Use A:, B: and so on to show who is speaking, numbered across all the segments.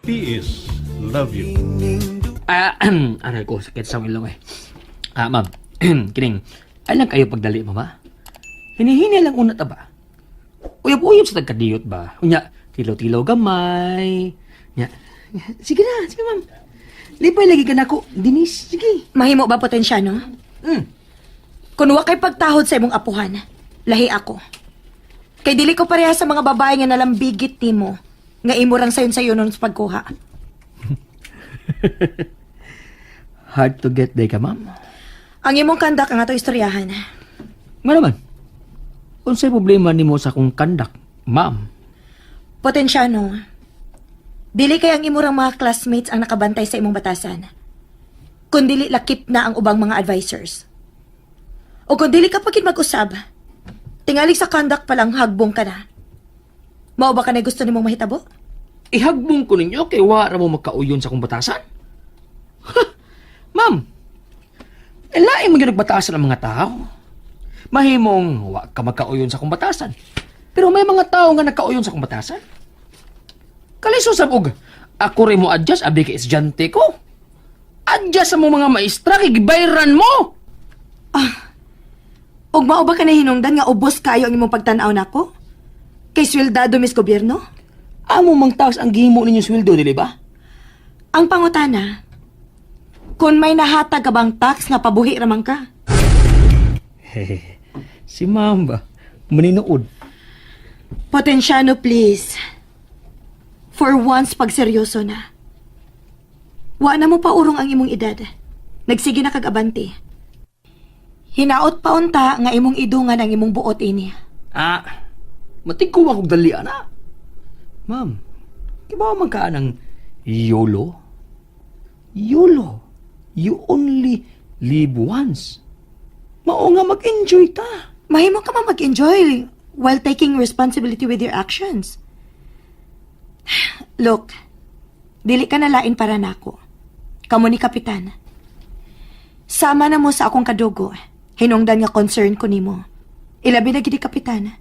A: P.S. Love you.
B: Aray ko, sakit sa ilong eh. Ma'am, kining, alang kayo pagdali, mama? Hinihini lang una ta ba? Uyab-uyab sa tagkadiyot ba? Unya, tilaw-tilaw gamay. Nya, sige na, sige ma'am. Lipay lagi ka na ako, Dinis, sige.
C: Mahimo ba potensya, no? Kung wa kay pagtahod sa imong apuhan, lahi ako. Kay dili ko pareha sa mga babae nga nalambigit nimo, nga imo rang sayon nun sa pagkuha.
B: Hard to get day ka, ma'am.
C: Ang imong kandak ang ato istoryahan.
B: Nga naman, unsay problema nimo sa akong kandak, ma'am?
C: Potensya, no? Dili kay ang imurang mga classmates ang nakabantay sa imong batasan. Kung dili lakip na ang ubang mga advisors. O kung dili ka pagid mag-usab, tingali sa kandak pa lang hagbong ka na. Mao ba ka na gusto nimong mahitabo?
B: Ihagbong ko ninyo kay wala mo magkauyon sa akong batasan. Ma'am, lain mo yung nagbatasan ng mga tao. Mahimong wa ka magkauyon sa akong batasan. Pero may mga tao nga nagkauyon sa akong batasan. Kaliso sabog, ako rin mo adjust, abi ka estudyante ko. Adjust sa mo mga maestra, kay gibayran mo.
C: Og mao ba ka na hinungdan nga ubos kayo ang imong pagtan-aw nako? Kay sweldado mis gobyerno?
B: Amo mang taos ang gihimo ninyo sweldo, dili ba?
C: Ang pangutana, kung may nahatag ka bang tax nga pabuhi ramang ka?
B: Si ma'am ba? Maninood.
C: Potensyano, please. For once, pagseryoso na. Wa na mo pa urong ang imong edad. Nagsige na kag-abante. Hinaot pa unta nga imong idungan ang imong buot ini.
B: Matigko akong dali, ana. Ma'am, kibawa man ka ng YOLO? YOLO. You only live once. Mao nga mag-enjoy ta.
C: Mahimo ka man mag-enjoy while taking responsibility with your actions. Look, dili ka nalain para nako. Kamo ni Kapitan. Sama na mo sa akong kadugo. Hinungdan nga concern ko nimo. Ilabi na gidi, Kapitan.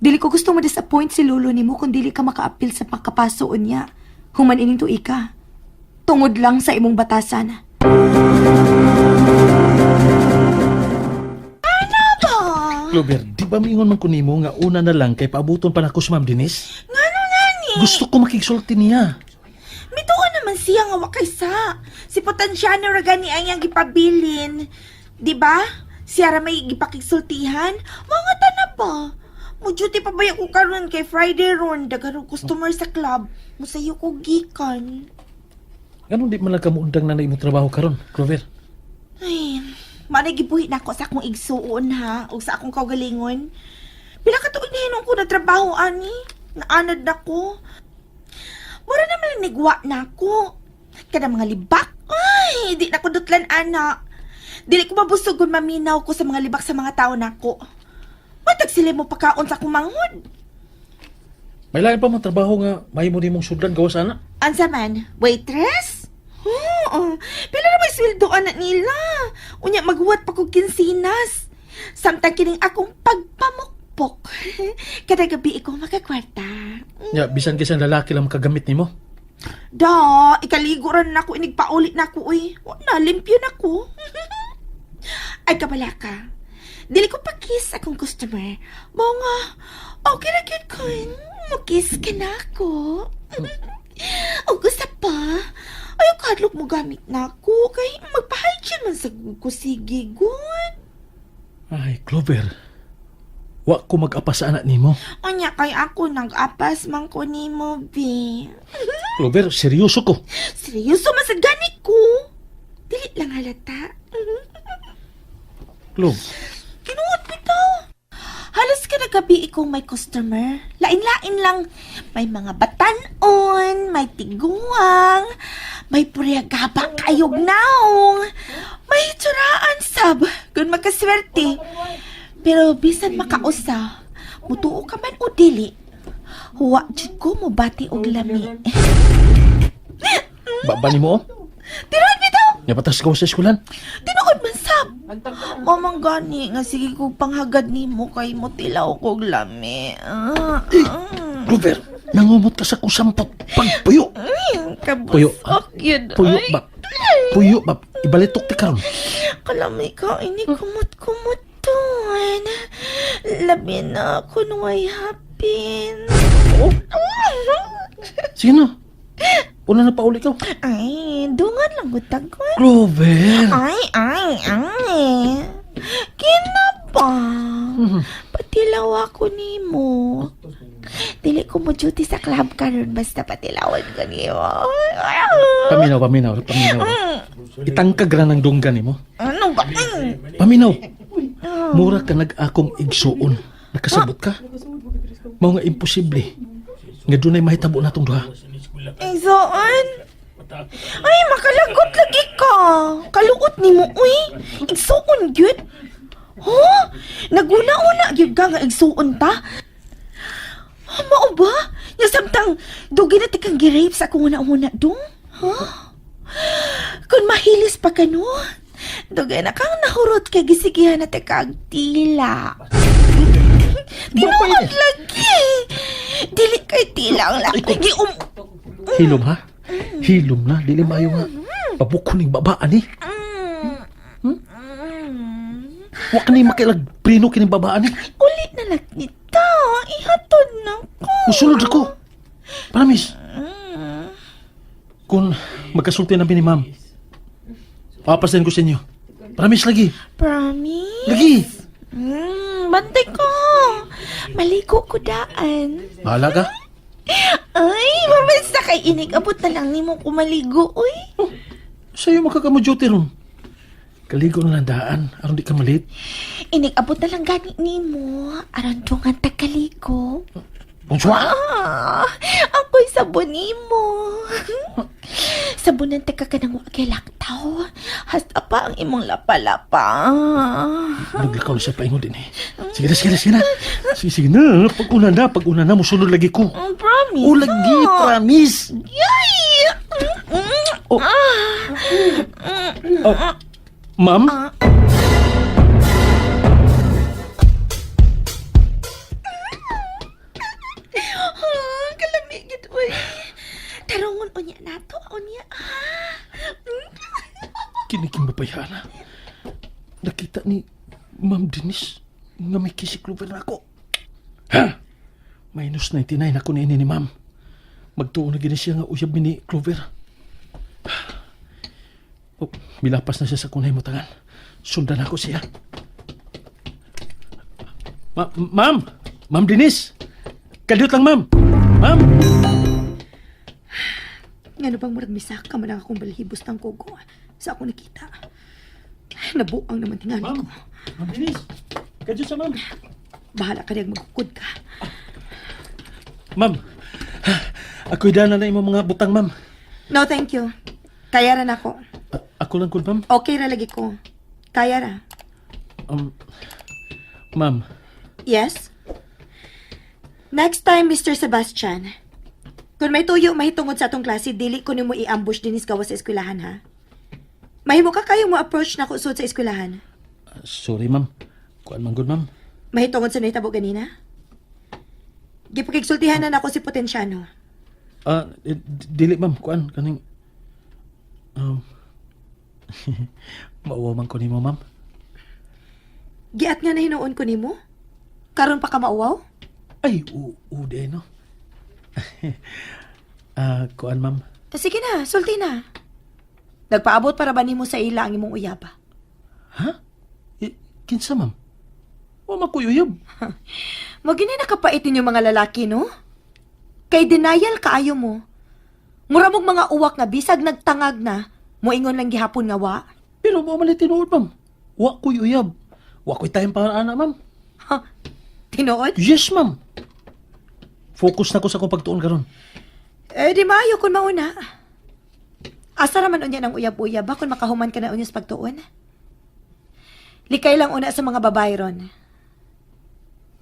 C: Dili ko gusto ma-disappoint si Lolo nimo kung dili ka maka-appeal sa pagkapasoon niya. Human ining tuig ka. Tungod lang sa imong batasan.
A: Clover, di ba mingon man ko nimo nga una na lang kay paabuton pa nako si Ma'am Denise?
D: Ngano nani?
A: Gusto ko makigsulti niya.
D: Mituon naman siya nga wakay sa. Si Potensyano ra gani ang iyang gipabilin. Di ba? Siya ra may gipakigsultihan. Mga tana pa. Mujuti pa ba ko karon kay Friday ron dagaro customer sa club. Musayo ko gikan.
A: Ganun di man lang kamuundang na imong trabaho karon, Clover.
D: Ay, manay gibuhi na ako sa akong igsuon ha, o sa akong kaugalingon. Pila ka tuig na hinong ko na trabaho, ani. Naanad na ko. Mura naman nigwa na ako. Kada mga libak, ay, di na ko dutlan, anak. Dili ko mabusog kung maminaw ko sa mga libak sa mga tao na ko. Matag sila mo pagkaon sa kumanghod.
A: May lain pa man trabaho nga mahimo nimong sudlan gawas ana.
D: Ansa man, waitress? Oo, pila na may sweldo anak nila. Unya maghuwat pa kong kinsinas. Samtang kining akong pagpamukpok. Kada gabi ikaw makakwarta.
A: Ya, bisan kisang lalaki lang makagamit nimo.
D: Da, ikaliguran na ako, inigpaulit na ako, uy. Wala, limpyo na ako. Ay, kabala ka. Dili ko pa-kiss akong customer. Mga, okay na cute ko. Mag-kiss ka na ako. O gusto pa, ayaw kadlok mo gamit na ako. Kay magpa-hygiene man sa kusigi, good.
A: Ay, Clover. Wa ko mag-apas sa anak nimo.
D: Anya kay ako nag-apas man ko ni mo, be.
A: Clover, seryoso ko.
D: Seryoso, masagani ko. Dili lang halata.
A: Clov,
D: Kinuot bitaw. Halos ka na gabi ikong may customer. Lain-lain lang. May mga batanon, may tiguang, may puryagaba kayog naong, may tsuraan sab, kung magkaswerte. Pero bisan makausa, mutuo ka man o dili, huwa jud ko mo bati og lami.
A: baba nimo oh.
D: Tinuod bitaw.
A: Napatas ko sa eskulan.
D: Tinuod man sab. Mamang gani nga sige ko panghagad nimo kay mo tilaw kog lami.
A: Clover, Nangumot ka sa kusampot. Pagpuyo. Puyo.
D: Kabusok yun.
A: Puyo
D: Ay,
A: ba? Puyo ba? Ibalitok ti karon.
D: Kalamay ka, ini kumot-kumot doon. Labi na ako nung ay hapin.
A: Oh. Sige na. Una na pa uli ka.
D: Ay, dungan lang gutag ko.
A: Clover.
D: Ay. Kinabang. Patilaw ako nimo. Dili ko mo duty sa club karon basta patilawan ko nimo.
A: Paminaw. Itangkag ra ng dunggan nimo.
D: Ano ba?
A: Paminaw. Mura ka nag-akong igsuon. Nakasabot ka? Mao nga imposible. Nga dunay mahitabo natong duha.
D: Igsoon? Ay, makalagot lagi ka. Kaluot ni mo, uy. Igsoon, gyud. Huh? Naguna-una, gyud ka nga igsoon ta? Mao ba? Yung samtang dugi na tikang girape sa akong una-una dong? Huh? Kung mahilis pa ka no, dugi na kang nahurot kay gisigihan na tikang tila. Tinuod lagi. Dili kay tila ang laki.
A: Hilom ha? Hilom na. Dili mayo nga. Pabukon ng babaan ni. Wa ka ni makilag prino kining babaan ni.
D: Ulit na lang kita. Ihatod na ko.
A: Musulod ako. Promise. Kung magkasulti na ni ma'am, papasin ko sa inyo. Promise lagi.
D: Promise?
A: Lagi.
D: Bantay ko. Maligo ko daan.
A: Bahala ka.
D: Ay, mamasa kay inig. Abot na lang ni mo kumaligo, uy.
A: Sa'yo makakamuduty ron. Kaligo na lang daan. Aron di ka malit.
D: Inig, abot na lang gani ni mo. Aran dungan tagaligo.
A: Bonsoir.
D: Ako'y sabon ni mo. Sabunan taga ka ng wakay laktaw. Hasta pa ang imong lapa-lapa.
A: Naglakaw na siya paingod din eh. Sige na. Sige na. Pag-una na, musunod lagi ko.
D: Promise.
A: O lagi, promise.
D: Yay!
A: Oh. Ma'am?
D: Kalamigit, uy. Tarungon unya nato, unya.
A: Kiniking mapayana. Nakita ni Ma'am Denise nga may kisi Clover na ako. Ha? Minus 99 ako na ini ni Ma'am. Magtuon na gini siya nga uyab ni Clover. Oh, milapas na siya sa kunay mo tangan. Sundan ako siya. Ma'am! Ma'am Denise! Kadiyot lang, Ma'am! Ma'am!
C: Nga bang murag misaka man ang akong balhibos ng kugo sa ako nakita. Nabuang naman tingali ko.
A: Ma'am Denise! Kadiyot sa Ma'am!
C: Bahala ka niyang magkukod ka.
A: Ma'am! Ako'y dana na imong mga butang, Ma'am.
C: No, thank you. Kaya ra na ako.
A: Ako lang kun, Ma'am.
C: Okay ra lagi ko. Kaya ra.
A: Ma'am.
C: Yes? Next time, Mr. Sebastian, kung may tuyo mahitungod sa atong klase, dili ko nimo i-ambush dinis gawas sa eskwelahan, ha? Mahimo ka kayong mo-approach na kusod sa eskwelahan.
A: Sorry, Ma'am. Kuan man gud, Ma'am.
C: Mahitungod sa nahitabo ganina? Gipakigsultihan na nako si Potensyano.
A: Dili, Ma'am. Kuan, kaning... Mauwa man ko nimo, Ma'am.
C: Giat nga na hinuon ko nimo? Karon pa ka mauwaw?
A: Ay, ude, no? Kuan, Ma'am.
C: Sige na, sulti na. Nagpaabot para ba nimo sa ila ang imong uyaba?
A: Ha? Kinsa, Ma'am? Wa makuyuyab.
C: Magini nakapait ninyo mga lalaki, no? Kay denial kaayo mo. Mura mong mga uwak nga bisag nagtangag na, moingon lang gihapon nga wa.
A: Pero mo man tinuod, Ma'am. Wa kuyuyab. Wa ko'y tayong para ana, Ma'am.
C: Ha? Tinuod?
A: Yes, Ma'am. Focus na ko sa akong pagtuon karon.
C: Di maayo kung mauna. Asa raman unya ng uyab-uyab ba kung makahuman ka na unya sa pagtuon? Likay lang una sa mga babae ron.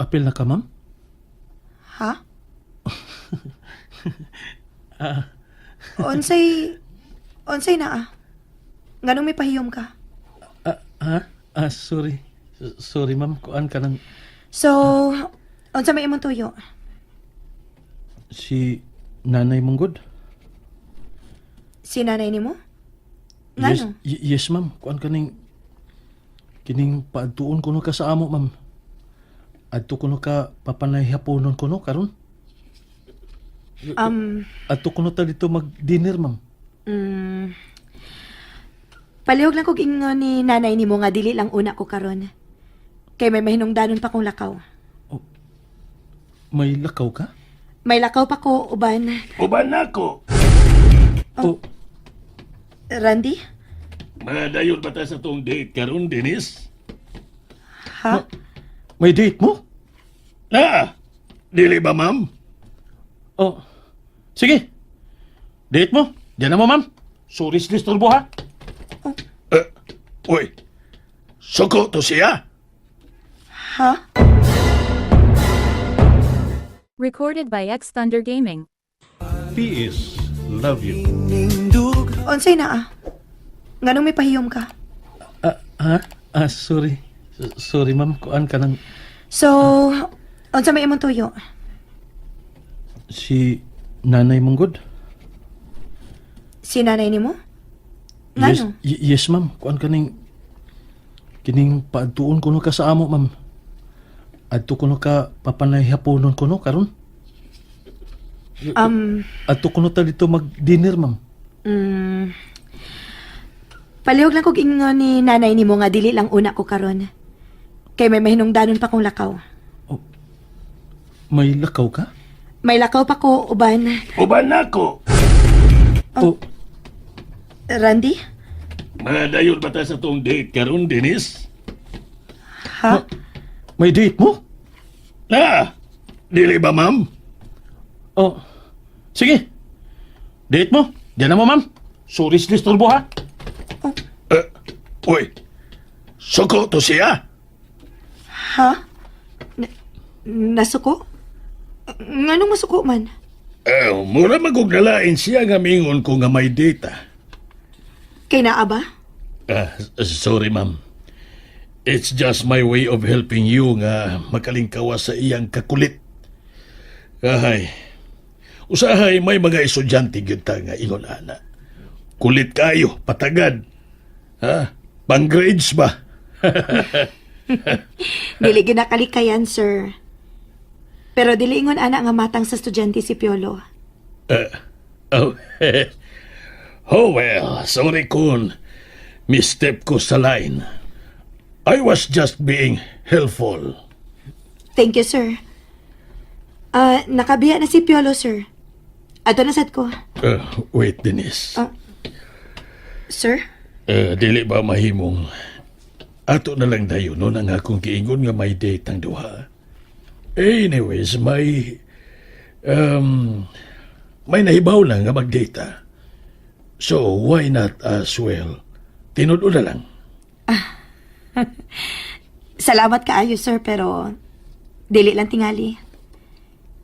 A: Apil na ka, Ma'am?
C: Ha? Onsay na Nganong may pahiyom ka?
A: Sorry. Sorry, Ma'am. Kuan ka ng...
C: So, unsa may imong tuyo?
A: Si nanay mong good?
C: Si nanay ni mo?
A: Yes,
C: Ngano?
A: yes ma'am. Kuan kining paadtuon ko no ka sa amo ma'am. Adto ko no ka papanay haponon ko no karon. Adto ko no ta dito mag-dinner ma'am.
C: Palihog lang kog ingon ni nanay ni mo nga dili lang una ko karon. Kay may mahinungdanon pa kong lakaw.
A: May lakaw ka?
C: May lakaw pa ko, uban.
E: Uban ako.
A: Oh,
C: Randy?
E: Madayon ba ta sa tong date karon, Dennis?
C: Ha?
A: may date mo?
E: Dili ba, ma'am?
A: Oh, sige. Date mo? Diyan na mo ma'am. Sorry sa disturbo ha.
E: Uy, suko to siya.
C: Ha?
F: Recorded by X Thunder Gaming.
E: P.S. Love you.
C: Onsay na ah. Nganong may pahiyom ka?
A: Sorry. Sorry ma'am, kuan ka ng
C: So, unsa may imong tuyo?
A: si nanay mong good?
C: Si nanay ni mo?
A: Yes,
C: Ngano?
A: yes ma'am, kuan ka kining paadtuon ko no ka sa amo ma'am. Adto ko no ka papanay haponon ko no karon. Adto ko no ta dito mag-dinner ma'am.
C: Palihog lang kog ingon ni nanay ni mo nga dili lang una ko karon. Kay may mahinungdanon pa kong lakaw.
A: May lakaw ka?
C: May lakaw pa ko, uban.
E: Uban ako.
A: Oh,
C: Randy?
E: Madayon ba ta sa tong date karon, Dennis?
C: Ha?
A: may date mo?
E: Dili ba, ma'am?
A: Oh, sige. Date mo? Diyan na mo ma'am. Sorry sa disturbo ha.
E: Uy, suko to siya.
C: Ha? Nasuko? Nganong masuko man?
E: Mura magugnalain siya nga mingon ko nga may data.
C: Kay naa ba?
E: Sorry, ma'am. It's just my way of helping you nga makalingkawas sa iyang kakulit. Usahay may mga estudyante gyud ta nga ingon ana. Kulit kayo, patagad. Pang grades ba?
C: Dili ginakalikayan, sir. Pero dili ingon ana nga matang sa estudyante si Piolo.
E: Oh well, sorry kun. Misstep ko sa line. I was just being helpful.
C: Thank you, sir. Nakabiya na si Piolo, sir. Ato na sad ko.
E: Wait, Denise.
C: Sir?
E: Dili ba mahimong ato na lang dayon no ang akong giingon nga may date ang duha. Anyways, may nahibaw na nga mag-data. So, why not as well? Tinuod na lang.
C: Salamat kaayo, sir, pero dili lang tingali.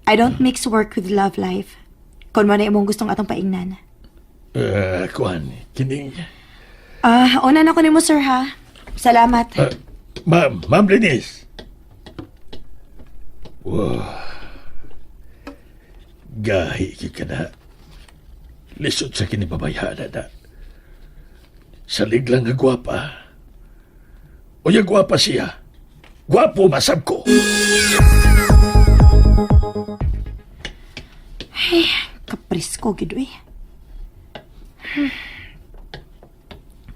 C: I don't mix work with love life. Kung mo na imong gustong atong paingnan.
E: Kuan, kining...
C: Una na ko nimo, sir, ha? Salamat.
E: Ma'am Denise. Wow. Gahi ka na. Lisod sa kinibabayana na. Salig lang nga gwapa. O yung gwapa siya. Gwapo masab ko.
C: Kaprisko, gido eh.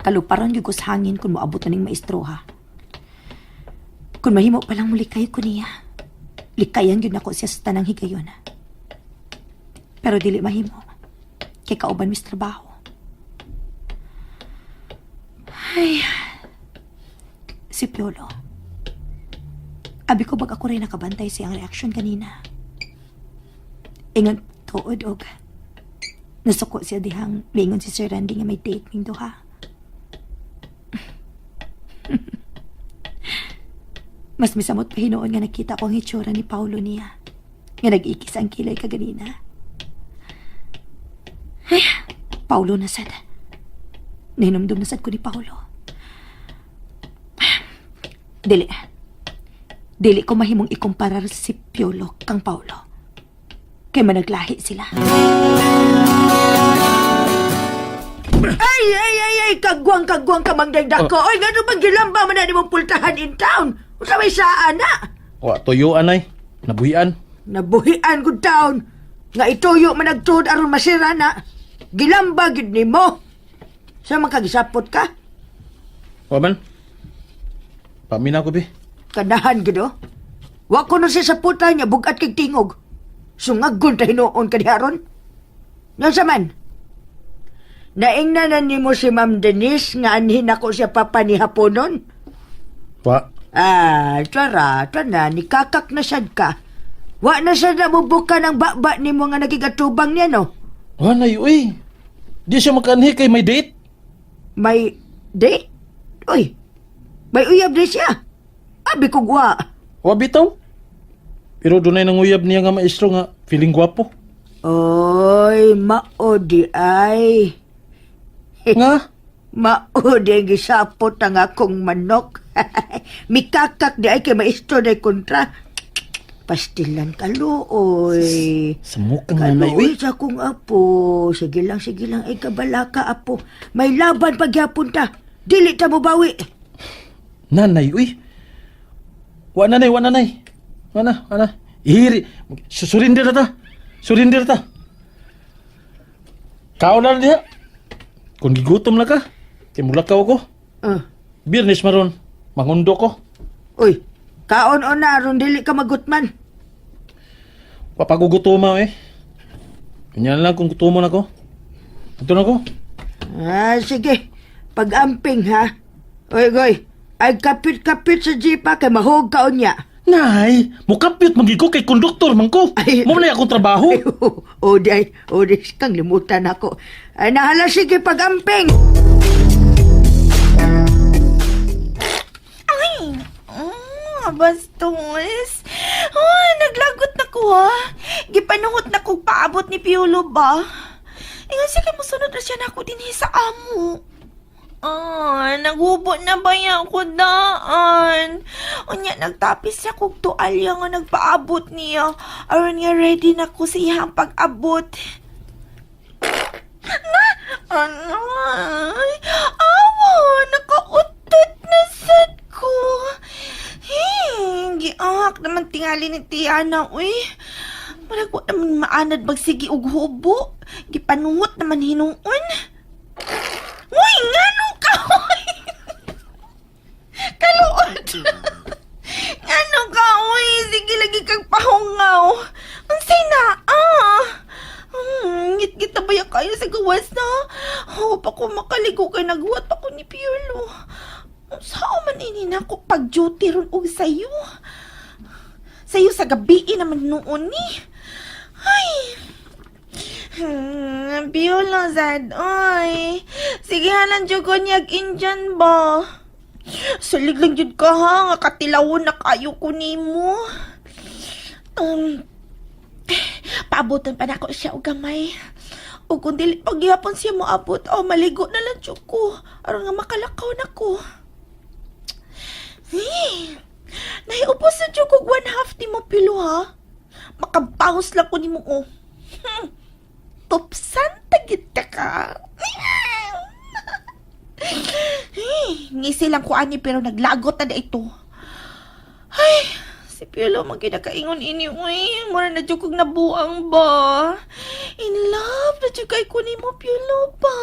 C: Kaluparon yung hangin kung maabot na ning maestro, ha? Kung mahimo palang muli kayo ko niya, likayan yun ako siya sa tanang higayon. Pero dili mahimo, kay kauban mis trabaho. Ay, si Piolo. Abi ko bag ako rin nakabantay siyang reaksyon kanina. Ingon tuod og nasuko siya dihang lingon si Sir Randy nga may date ning duha. Mas misamot pa hinoon nga nakita ko ang hitsura ni Paulo niya. Nga nag-ikis ang kilay kaganina. Ay, Paulo na sad. Ninumdum na sad ko ni Paulo. Dili ko mahimong ikumparar si Piolo kang Paulo. kay managlahi sila. Ay, kagwang ka mang dagdako. Oy, gano'n bang gilamba man na di mong pultahan in town? Usa may saan na?
A: Wa toyo anay. Nabuhian.
C: Nabuhian good town. Nga ituyo man nagtuod aron masira na. Gilamba gid nimo. Sa man kagisapot ka?
A: Wa man. Paminaw ko bi.
C: Kanahan gid oh. Wa ko na siya sa puta niya bugat kay tingog. Sungagon ta hinuon ka diharon. Nga man. Naingnanan nimo si Ma'am Denise nga anhin ako siya papanihaponon.
A: Wa.
C: Tara, na, nikakak na sad ka. Wa na sad na mubuka ng baba ni mo nga nagigatubang niya, no?
A: Wa na uy. Di siya makanhi kay may date.
C: May date? Uy, may uyab na siya. Abi ko gwa.
A: Wa bitaw. Pero dunay nang uyab niya nga maestro nga feeling gwapo.
C: Oy, maodi ay.
A: Nga?
C: Maodi gisapot ang akong manok. Mikakak di ay kay maestro na kontra. Pastilan ka looy.
A: Samukang nanay uy.
C: Kaluoy sa akong apo. Sige lang, ay kabalaka apo. May laban pagyapon ta. Dili ta mo bawi.
A: Nanay uy. Wa nanay. Wa na. Ihiri. Surindir ta. Kao na diha. Kung gigutom na ka, timulakaw ko. Birnis maron. Mangundo ko.
C: Uy, kaon o na, aron dili ka magutman.
A: Papagugutuma eh. Ganyan lang kung gutumon ako. Ito na ko.
C: Sige. Pag-amping ha. Uy, goy. Ay kapit-kapit sa jeepa kay mahog kaon niya.
A: Nay, mukapit magigo kay konduktor man ko.
C: Ay.
A: Mo na akong trabaho.
C: Oday, kang limutan ako. Ay, nahala sige pag-amping.
D: Bastos. Naglagot na ko ha. Gipanuhot na kong paabot ni Piolo ba? Ingan sige mo sunod na siya na ako din sa amo. Naghubo na ba yan ko daan? Unya, nagtapis siya kong tualya nga nagpaabot niya. Aron nga ready na ko siya ang pag-abot. Nakautot na sad ko. Giahak naman tingali ni Tiana, uy. Malagwa naman maanad magsigi og hubo. Gipanuhot naman hinuon. Uy, ngano ka, uy. Kaluot. Ngano ka, uy. Sige lagi kang pahungaw. Ang sina, ngit-ngit na ba yan kayo sa gawas na? Pa ko makaligo kay naghuwat pa ko ni Piolo. Saan man ini na ako pag-duty ron og sayo? Sayo sa gabi naman noon ni. Ay. Piolo sad, oy. Sige halang jugo niyag Indian ba? Salig lang jud ka ha, nga katilawon na kayo ko nimo. Paabotan pa na ako siya og gamay. O kung dili pagyapon siya mo abot, maligo na lang jud ko. Aron nga makalakaw na ko. Naiubos na dyan kong 1/2 ni mo, Pilo, ha? Makabahos lang ko ni mo, oh. Tupsan, tagit ka. Ngisi lang ko ani, pero naglagot na ito. Ay, si Pilo, magkinakaingon ini, uy. Mura na dyan kong nabuang ba? In love na dyan kay ko ni mo, Pilo, ba?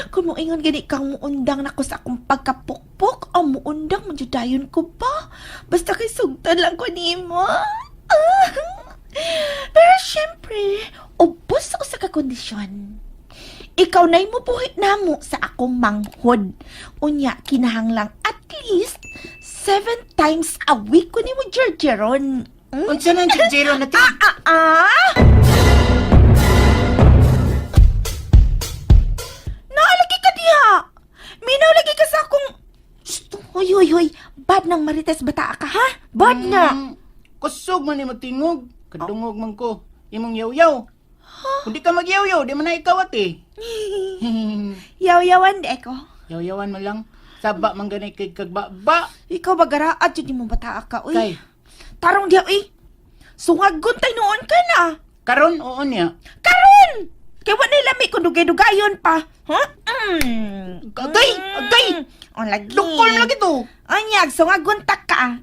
D: Kung mo ingon gani kang muundang na ko sa akong pagkapukpok, o muundang majudayon ko ba? Basta kay sugtan lang ko ni mo. Pero syempre, ubos ako sa kakondisyon. Ikaw na'y mubuhit na mo sa akong manghod. Unya, kinahanglang at least 7 times a week ko ni mo jerjeron.
G: Unsa nang jerjeron na ti?
D: Naalagi ka diha! Minaw lagi ka sa akong... Hoy. Bad nang marites bata ka, ha? Bad na!
G: Kusog man ni magtingog. Kadungog man ko. Imong yaw-yaw. Kung di ka mag-yaw-yaw, di man na ikaw ati.
D: Yaw-yawan di ko.
G: Yaw-yawan mo lang. Saba man ganay kay kagbaba.
D: Ikaw ba garaat yun mo bata ka, uy?
G: Kay.
D: Tarong diya, uy. Sungagon tayo noon ka na.
G: Karon, oo niya.
D: Karon! Kay wala lami kung dugay-dugayon pa. Ha?
G: Agay!
D: Ang lagi.
G: Dukol mo lagi to.
D: Anyag, so nga guntak ka.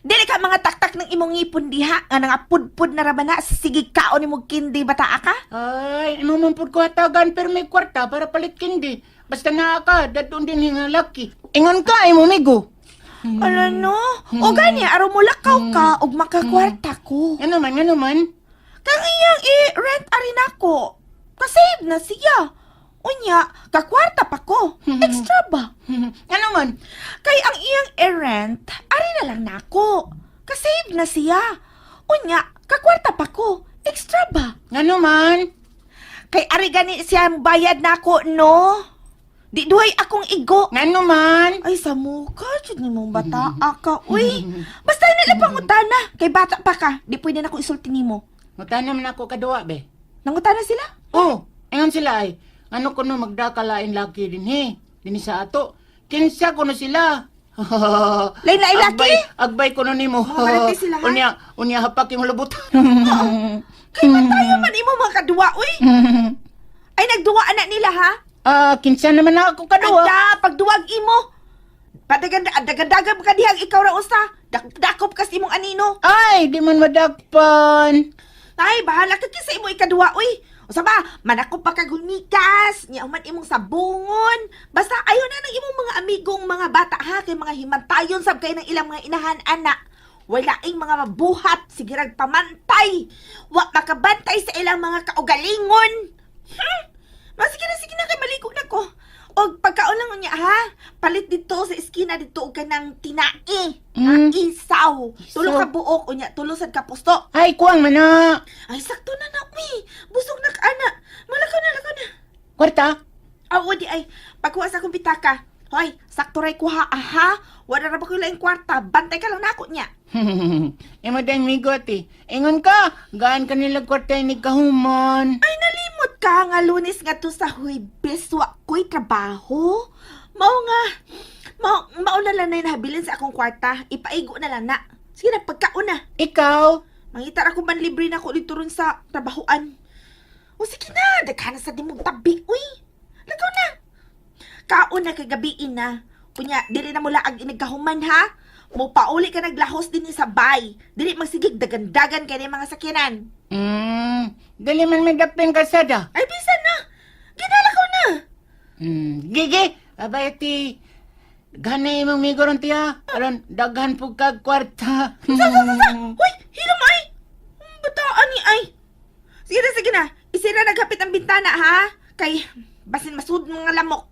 D: Dili ka mga taktak ng imong ngipon diha, nga nga pudpud na raman na, sige kaon ni mo kindi bata ka?
G: Ay, inumampod ko hatagan pero may kwarta para palit kindi. Basta naa ka, dadun din yung laki. Ingon ka, ay mo migo.
D: Ala no? O gani, araw mo lakaw ka, og makakwarta ko.
G: Ano man?
D: Kang iyang i-rent arin ako. Kasave na siya. Unya, kakwarta pa ko. Extra ba?
G: Ano man?
D: Kay ang iyang i-rent, ari na lang nako. Kasave na siya. Unya, kakwarta pa ko. Extra ba?
G: Ano man?
D: Kay ari gani siyang bayad nako, no? Di duhay akong igo.
G: Ano man?
D: Ay, sa mukha, dyan ni mong bata ka. Uy, basta nila pangutana. Kay bata pa ka, di pwede na ko isulti ni mo.
G: Mutana man ako kaduwa, be.
D: Nangutana sila?
G: Oh, ingon sila ay. Ano ko no magdakalain laki din he. Din sa ato. Kinsa ko no sila.
D: Lain na ilaki?
G: Agbay ko no nimo.
D: Mabalaki sila, ha?
G: Unya hapak yung lubot.
D: Kay matayo man imo mga kadua, uy. Ay, nagduwa anak nila, ha?
G: Kinsa naman ako kaduwa.
D: Anda, pagduwag imo. Dagan ka dihang ikaw ra usa. Dakop kas imong anino.
G: Ay, di man madakpan.
D: Ay, bahala ka kisa imo ikaduwa, uy. Usa ba, manakop pa kag hulmikas, niya man imong sabungon. Basta ayon na ng imong mga amigong mga bata ha, kay mga himantayon sab kay ng ilang mga inahan anak. Wala ing mga mabuhat, sige rag pamantay. Wa makabantay sa ilang mga kaugalingon. Sige na, kay maligo na ko. O pagkaon lang niya ha, palit dito sa eskina dito og kanang tinai. Isaw. Tulo ka buok unya, tulusad ka pusto.
G: Ay, kuwang mana.
D: Ay, sakto na na, uy. Busog na ka, ana. Malakaw na.
G: Kwarta?
D: Awo di ay, pagkuha sa akong pitaka. Hoy, sakto ray kuha, aha. Wala na ba ko laing kwarta? Bantay ka lang na ako niya.
G: Imo dang migot eh. Ingon ka, gaan ka nila kwarta ni kahuman.
D: Ay, nalimot ka nga Lunes nga to sa Huwebes. Wa ko'y trabaho. Mao na lang na nahabilin sa akong kwarta. Ipaigo na lang na. Sige na, pagkaon na.
G: Ikaw?
D: Mangitar ako man libre na ako dito ron sa trabahoan. O sige na, daghan na sa dimong tabi, uy. Lagaw na. Kaon na kagabiin na. Kunya, dili na mula ang inagahuman ha. Mo pauli ka naglahos din sa bay. Dili magsigig dagan-dagan kay mga sakyanan.
G: Dali man may dapin kasada.
D: Ay, bisan na. Ginalakaw na.
G: Gigi, abay ti. Ganay mong migoron tiya. Aron, daghan po kag kwarta.
D: Uy, hilom ay. Bataan ni ay. Sige na. Isira naghapit ang bintana ha. Kay, basin masud mga lamok.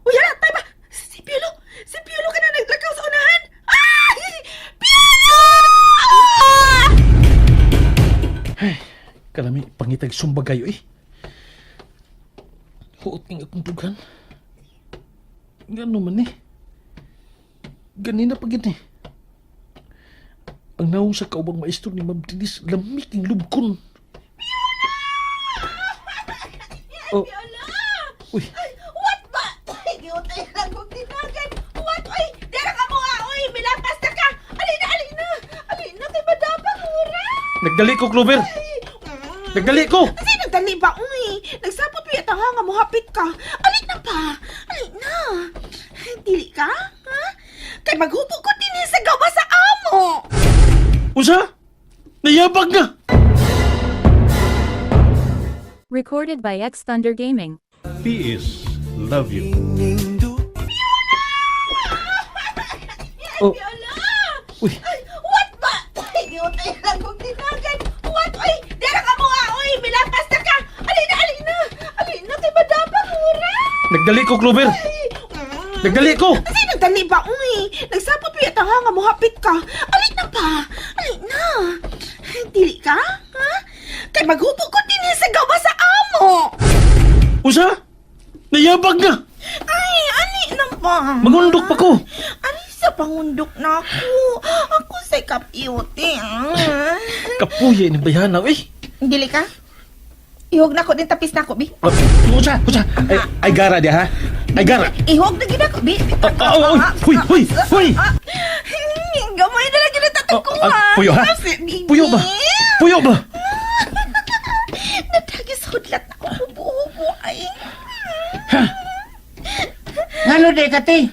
D: Uy, hala, tayo ba? Si Piolo ka na naglakaw sa unahan. Ay! Piolo!
A: Ay, kalami, pangitag sumbagayo eh. Huot ng akong dugan. Gano man eh. Ganina pa gini. Ang naong sa kaubang maestro ni Ma'am Denise, lamig ng lubkon. Oh. Uy.
D: What ba? Ay, giutay lang kong tinagan. What? Uy, dira ka mo nga. Uy, milapas na ka. Alina, kay madapang ura.
A: Nagdali ko, Clover. Nagdali ko.
D: Kasi nagdali ba, uy? Nagsapot mo yata nga muhapit ka. Alina pa. Alina. Dili ka? Ha? Kay maghupog ko din sa gawa sa amo.
A: Usa? Nayabag na.
F: Recorded by X Thunder Gaming.
E: P.S. Love you.
A: Oh. Uy.
D: Ay, what ba? Ay, giutay lang kong tinagan. What? Uy, dira ka mo nga. Uy, milapas na ka. Alina, kay madapang ura.
A: Nagdali ko, Clover. Nagdali ko.
D: Kasi nagdali ba, uy? Nagsapot mo yata nga muhapit ka. Alina pa. Alina. Dili ka? Ha? Kay maghupog ko din sa gawa sa amo.
A: Usa? Nayabag na.
D: Ay, ani na pa.
A: Magundok pa ko.
D: Ani sa pangundok na ako. Ako sa kapiyuti.
A: Kapuya ng bayanaw eh.
D: Dili ka? Ihog na ko din tapis na ko, bi.
A: Usa. Ay gara dia ha. Ay gara.
D: Ihog na gina ko, bi.
A: Huy.
D: Gamay na lang gina tatag ko, ha.
A: Puyo ha? Puyo ba?
D: Sudlat na ako hubo-hubo ay.
G: Ngano day ka, te?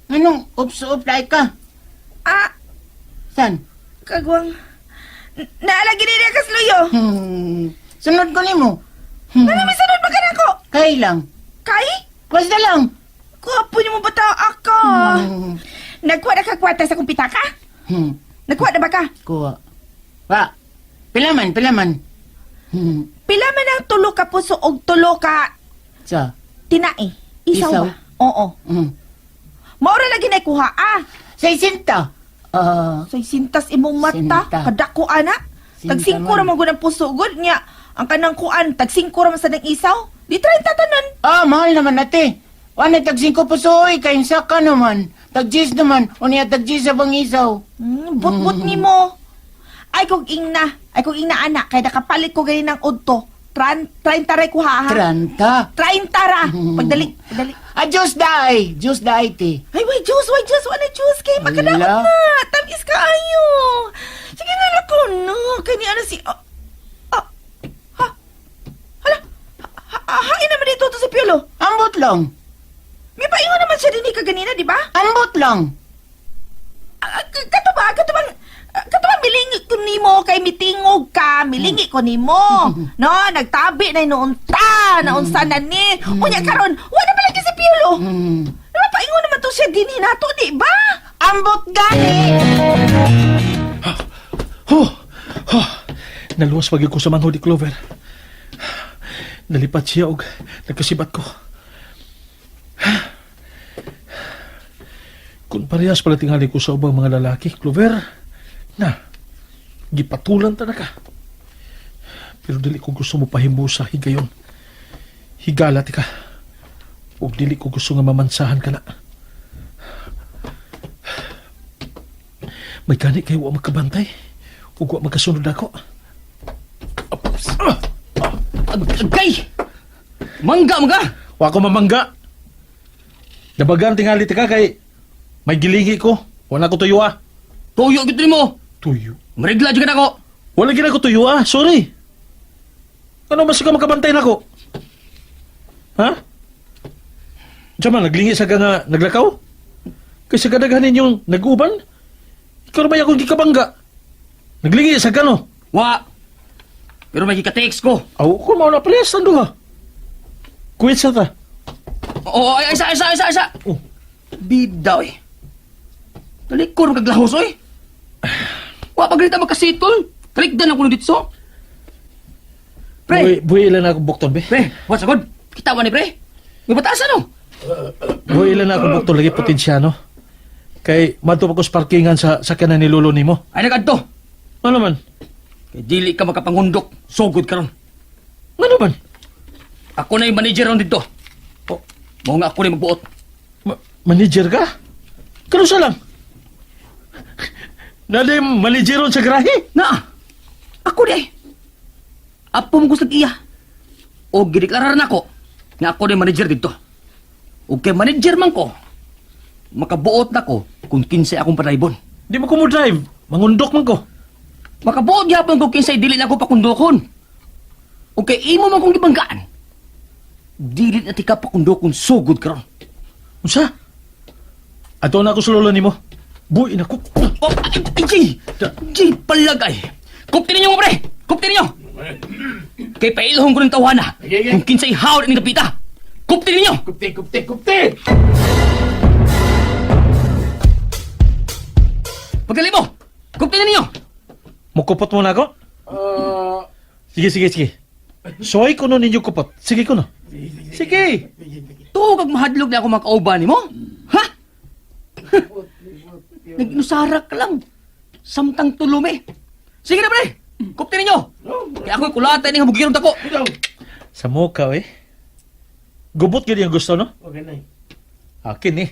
G: Nganong ups-up day ka?
D: Ah,
G: San?
D: kagwang. Naalagi din ka sluyo.
G: Sunod ko nimo.
D: Ano may sunod ba ka na ko?
G: Kay lang.
D: Kay?
G: Basta lang.
D: Kuhapo niyo mo ba tao ako? Nagkuha na kagwata sa kumpita ka? Nagkuha na ba ka?
G: Kuha. Wa. Pilaman.
D: Pila man ang tulo ka puso og tulo ka
G: Sa?
D: tinai. Isaw
G: Isaw?
D: ba? Oo. Maura lagi na kuha
G: Sa isinta.
D: Say sintas imong mata.
G: Sinta.
D: Kadako ana.
G: Sinta
D: Tagsingko
G: man.
D: ra man gud ang puso gud niya. Ang kanang kuan tagsingko ra man sa nang isaw. Di try tatanan.
G: Mahal naman nate. Wala tag-5 pusoy, kain sa ka naman. Tag-10 naman, unya tag-10 sa bangisaw.
D: But nimo. Ay kog ingna anak kay nakapalit ko gani ng udto. 30 ray kuha ha.
G: 30.
D: 30 ra. Pagdali.
G: Diyos daay te.
D: Ay, why juice? Wala juice kay makadaot
G: Wala.
D: na. Tamis ka ayo. Sige na ako no. Kani ano si... Hain naman dito to si Piolo.
G: Ambot lang.
D: May paingon naman siya din ka ganina, di ba?
G: Ambot lang.
D: Katubang milingi ko nimo kay mitingog ka, milingi ko nimo. No, nagtabi na noon ta, naunsa na ni. Unya karon, wala pa lagi si Piolo. Paingon naman to siya din hinato, di ba?
G: Ambot gani.
A: Naluwas pag ko sa manhod ni Clover. Nalipat siya og nagkasibat ko. Kung parehas pala tingali ko sa ubang mga lalaki, Clover, gipatulan ta na ka. Pero dili ko gusto mo pahimo sa higayon. Higala ti ka. Ug dili ko gusto nga mamansahan ka na. May gani kayo wa magkabantay. Ug wa magkasunod ako.
B: Agay! Mangga mga!
A: Wa ko mamangga. Dabagan tingali ti ka kay may gilingi ko. Wala ko tuyo ah.
B: Tuyo gito mo!
A: Tuyo?
B: Marigla dyan ako!
A: Wala gina ko tuyo ah. Sorry. Ano mas ka makabantay na ko? Ha? Diyan man, naglingi sa ka nga naglakaw? Kasi kadaghanin yung nag-uban? Ikaw naman akong gikabangga. Naglingi sa ka no?
B: Wa! Pero may kika-text ko.
A: Aw, kung mauna palis, ando ha? Kuwit sa ta.
B: Oo, ay, isa!
A: Oh.
B: Bidaw eh. Talikor kaglahos oy. Wa paglita magkasitol. Kalikdan ako dito. Pre,
A: Buhay ilan na akong bukton, be?
B: pre, what's good? Kita ba ni pre? May batasan no?
A: Buhay ilan na akong bukton, lagi potensya, no? Kay, madto pa ko sa parkingan sa sakyanan ni Lolo nimo.
B: Ay nagadto.
A: Ano naman?
B: Kay dili ka makapangundok. So good karon.
A: Ano naman?
B: Ako na yung manager ron dito.
A: Oh,
B: Mao nga ako na magbuot.
A: manager ka? Kano sa lang? Nade manageron sa grahe?
B: Na! Ako di. Apo mo gusto iya. O gideklararan ako nga ako na yung manager dito. O kay manager man ko, makabuot na ko kung kinsay akong padaybon.
A: Di mo ko mo drive. Mangundok man ko.
B: Makabuot yapon ko kinsay dili na ako pakundokon. O kay imo man kong gibanggaan. Dili na tika pakundokon sugod karon.
A: Unsa? Ato na ako sa lolo nimo. Buhay na ko.
B: Oh, ay, Jay, palagay. Kupti ninyo mo, pre. Kupti ninyo. Kay pailhong ko ng tawana. Kung kinsay hawad ng kapita. Kupti ninyo.
E: Kupte!
B: Pagdali mo. Kupti na ninyo.
A: Mukupot mo na ako? Sige. Soy ko no ninyo kupot. Sige ko no. Sige.
B: Tugag mahadlog na ako makauban mo. Ha? Nag-inusarak ka lang. Samtang tulumi. Sige na, pre. Kupti ninyo. Kaya ako'y kulatan ng habugirong tako.
A: Sa mukha eh. Gubot yun yung gusto no?
E: Okay na.
A: Akin eh.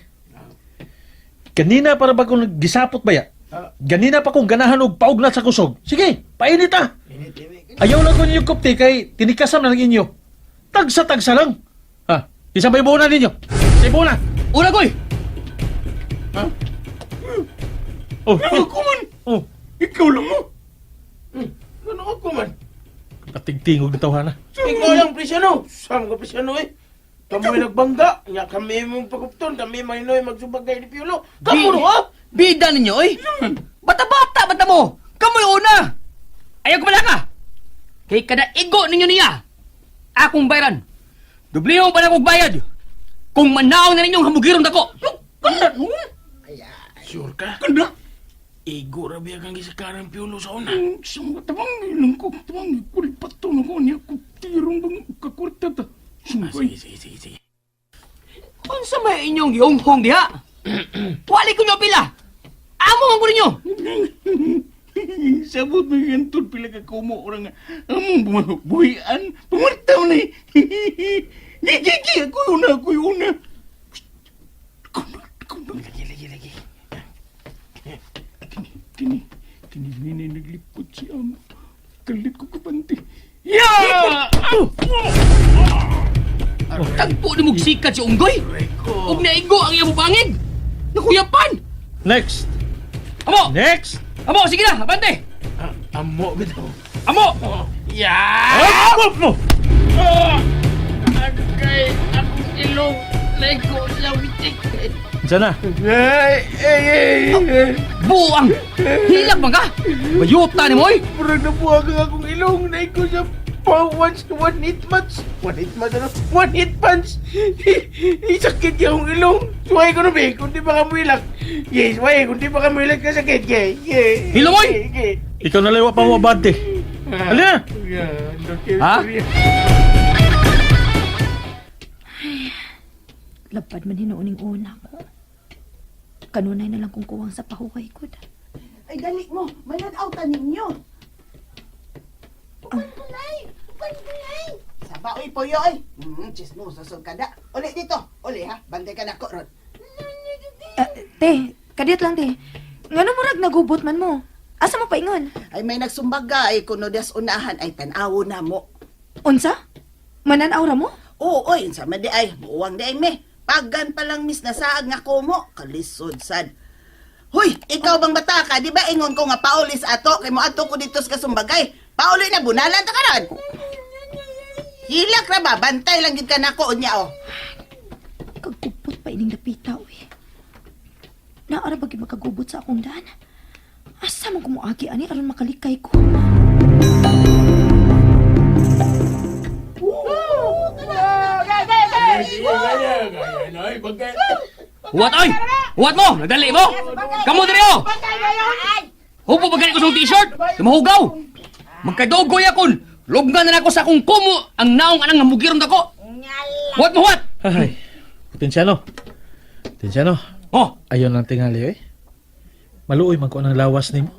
A: Kanina para ba kung gisapot ba ya? Ganina pa kong ganahan og pauglat sa kusog. Sige, painit ah. Ayaw lang ko ninyo kupti kay tinikasan na lang inyo. Tagsa lang. Ha? Isang buo na ninyo. Sa buo na.
B: Una, koy.
A: Oh,
E: Ako man!
A: oh.
E: Ikaw lang mo! Ano ako man?
A: Ating-tingog na tawhana.
H: Ikaw lang, Prisyano. Sama ka, Prisyano eh. Kami nagbangga. Nga kami mong pagupton. Kami mahinoy magsubagay ni Piolo. Kamu no, ha?
B: Bida ninyo, oy! Bata-bata, bata mo! Kamoy una! Ayaw ko ka! Kay kada igo ninyo niya, akong bayaran. Dublihong pa na akong bayad. Kung manaw na ninyong hamugiron dako.
H: Kanda, no? Sure ka? Kanda? Igo rabi kang gisakaran Piolo sa una.
E: Sama tabang ilang ko, tabang kulipat to na ko niya ko tirong bang kakurta ta.
H: Sige.
B: Kung sa may inyong gihong-hong diha, wali ko nyo pila. Amo man ko ninyo.
E: Sabot mo yung tun pila ka kumo orang among buhian. Pumartaw na eh. Gigi, ako una.
H: Lagi.
E: Kini naglipot si Amo. Kalit ko kapanti. Ya!
B: Tagpo ni mong sikat si Unggoy. Huwag naigo ang iyong bangid. Nakuyapan.
A: Next!
B: Amo!
A: Next!
B: Amo, sige na, abante.
H: Amo, bitaw.
B: Amo!
H: Yeah!
A: Abot mo!
H: Agay, akong ilong. Lego, lawitik.
A: Diyan na.
B: Buang! Hilak man ka! Bayuta ni mo, oy!
H: Murag na buwag ang akong ilong. Lego siya. One hit punch. One hit punch. Sakit yung ilong. Suway ko na ba? Kung di ba kamilak. Yes, suway. Kung di ba kamilak ka sakit.
B: Hilo mo,
A: Ikaw na lewa pa mo abante. Halina!
B: Ha?
C: Lapad man hinuuning una ko. Kanunay na lang kung kuwang sa pahuway ko.
D: Ay, dali mo. Mananaw ka ninyo. Panulay! Saba, oy, poyo, oy. Chismo, susog ka na. Uli dito. Uli, ha? Bantay ka na ko, Ron.
C: Te, kadiyot lang, te. Nga murag nagubot man mo. Asa mo paingon?
D: Ay, may nagsumbaga. Ay, kuno das unahan. Ay, tanawo na mo.
C: Unsa? Mananaw ra mo?
D: Oo, oy. Sa madi ay. Buwang di ay me. Pagan pa lang mis na saag nga kumo. Kalisod sad. Hoy, ikaw bang bata ka? Di ba ingon ko nga paulis ato? Kay mo ato ko dito sa kasumbagay. Pauli na bunalan ta karon. Hilak ra ba? Bantay lang gid ka nako unya oh.
C: Kagubot pa ining napita, uy. Naara ba makagubot sa akong daan? Asa mo kumuagi ani aron makalikay ko?
B: Huwat, oy! Huwat mo! Nagdali mo! Kamu diri, oh! Hupo ba ganit ko sa t-shirt? Mahugaw! Magkadogoy akon! Lugnan na ako sa akong kumo ang naong anang namugiron dako! Huwat mo, huwat!
A: Ay, Tensyano.
B: Oh!
A: Ayaw lang tingali, eh. Maluoy man ko ng lawas ni mo.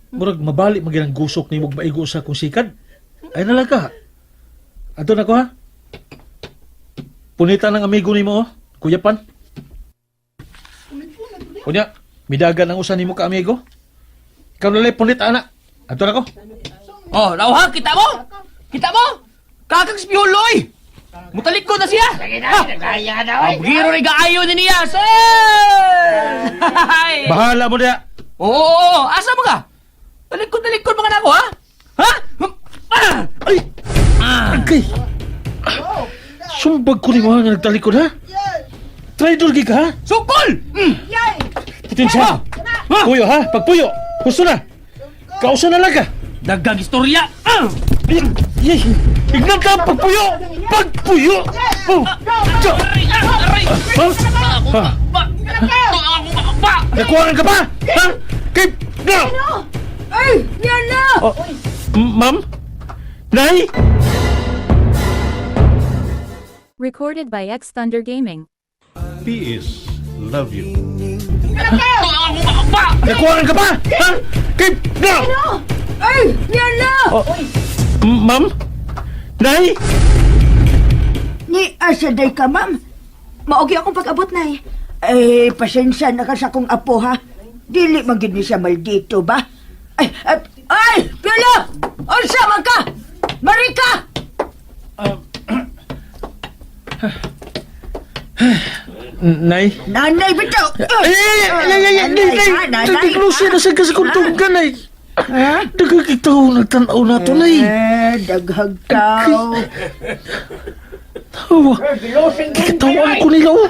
A: Murag mabalik maging ang gusok ni mo maigo sa kong sikad. Ay nalaga. Ato na ko, ha? Punita ng amigo ni mo, oh. Kuya Pan. Kunya, midagan ang usan ni mo ka amigo. Ikaw nalay punit, anak. Ato na ko.
B: Oh, lauha! Kita mo! Kita mo! Kakang spioloy! Mutalik ko na siya!
H: Kaya na,
B: Ang giro ni gaayo ni niya! Sir!
A: Bahala mo niya.
B: Oo! Asa mo ka? Talikod mga nako, ha? Ha?
A: Ay! Agay! Sumbag ko ni mo nga nagtalikod, ha? Traidor gi ka, ha?
B: Sukol!
A: Titensya! Puyo, ha? Pagpuyo! Gusto na! Kausa na lang ka!
B: Dagang istorya!
A: Yay! Ignan ka! Pagpuyo! Pagpuyo! Oh!
B: Aray!
A: Ha? Nakuhaan ka ba? Ha? Kay... Na!
C: Ay! Yan na!
A: Oh, ma'am? Nay?
F: Recorded by X Thunder Gaming.
E: P.S. Love you.
A: Nakuhaan ka ba? Ha? Kay... Na!
C: Ay! Yan na!
A: Oh, ma'am? Nay?
C: Ni asaday ka, ma'am. Maogi akong pag-abot na eh. Ay, pasensya na ka sa kong apo, ha? Dili magid ni siya maldito ba? Ay! Piolo! Unsa man ka? Marika!
A: Nay?
C: Nanay, bitaw!
A: Nay! Nay! Nay! Nagkiklusi na sa kuntugan, Nay!
C: Ha?
A: Dagagitaw nagtanaw na to, nay.
C: Daghag tao.
A: Tawa. Kitawan ko nila, oh.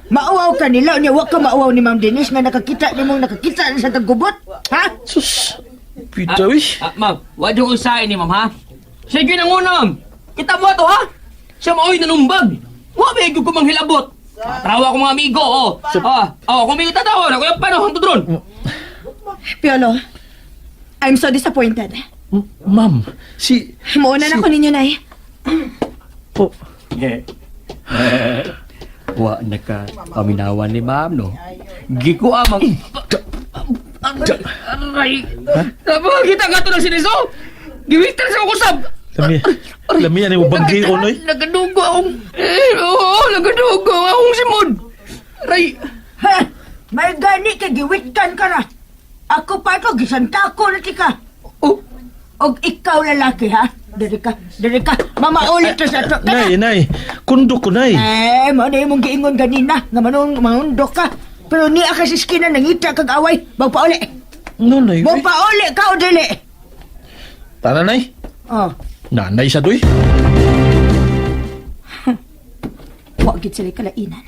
C: Mauwaw ka nila, niya wa ka mauwaw ni Ma'am Denise nga nakakita na sa tagubot. Ha?
A: Sus. Pita, eh.
B: Ma'am, wag yung usahin ni ma'am, ha? Sige nang unang! Kita mo to, ha? Siya maoy nanumbag! Wa ba ko manghilabot? Trawa ko mga amigo, oh! Kung may tatawa na, kaya panahon to dron!
C: Piolo, I'm so disappointed.
A: Ma'am, si...
C: Mauna na ko ninyo, Nay.
A: Oh,
B: Wa na ka paminawan ni ma'am, no? Giko amang... Aray! Napakakita ka to ng siniso! Giwitan sa kusab!
A: lami yan yung bagay ko, noy.
B: Nagadugo akong... nagadugo akong simod! Aray!
C: Ha? May gani ka, giwitkan ka na. Ako pa ito, gisanta ko na tika. Og ikaw lalaki, ha? Dari ka. Mamaulit to sa to.
A: Nay. Kundo ko, nay.
C: Mo na mong giingon ganina, nga manundok ka. Pero ni ka sa skina, nangita kag away. Baw pa uli.
A: No, nay.
C: Baw pa uli ka o dili.
A: Tara, nay.
C: Oh.
A: Nanay sa doy.
C: Huwag gid sila kalainan.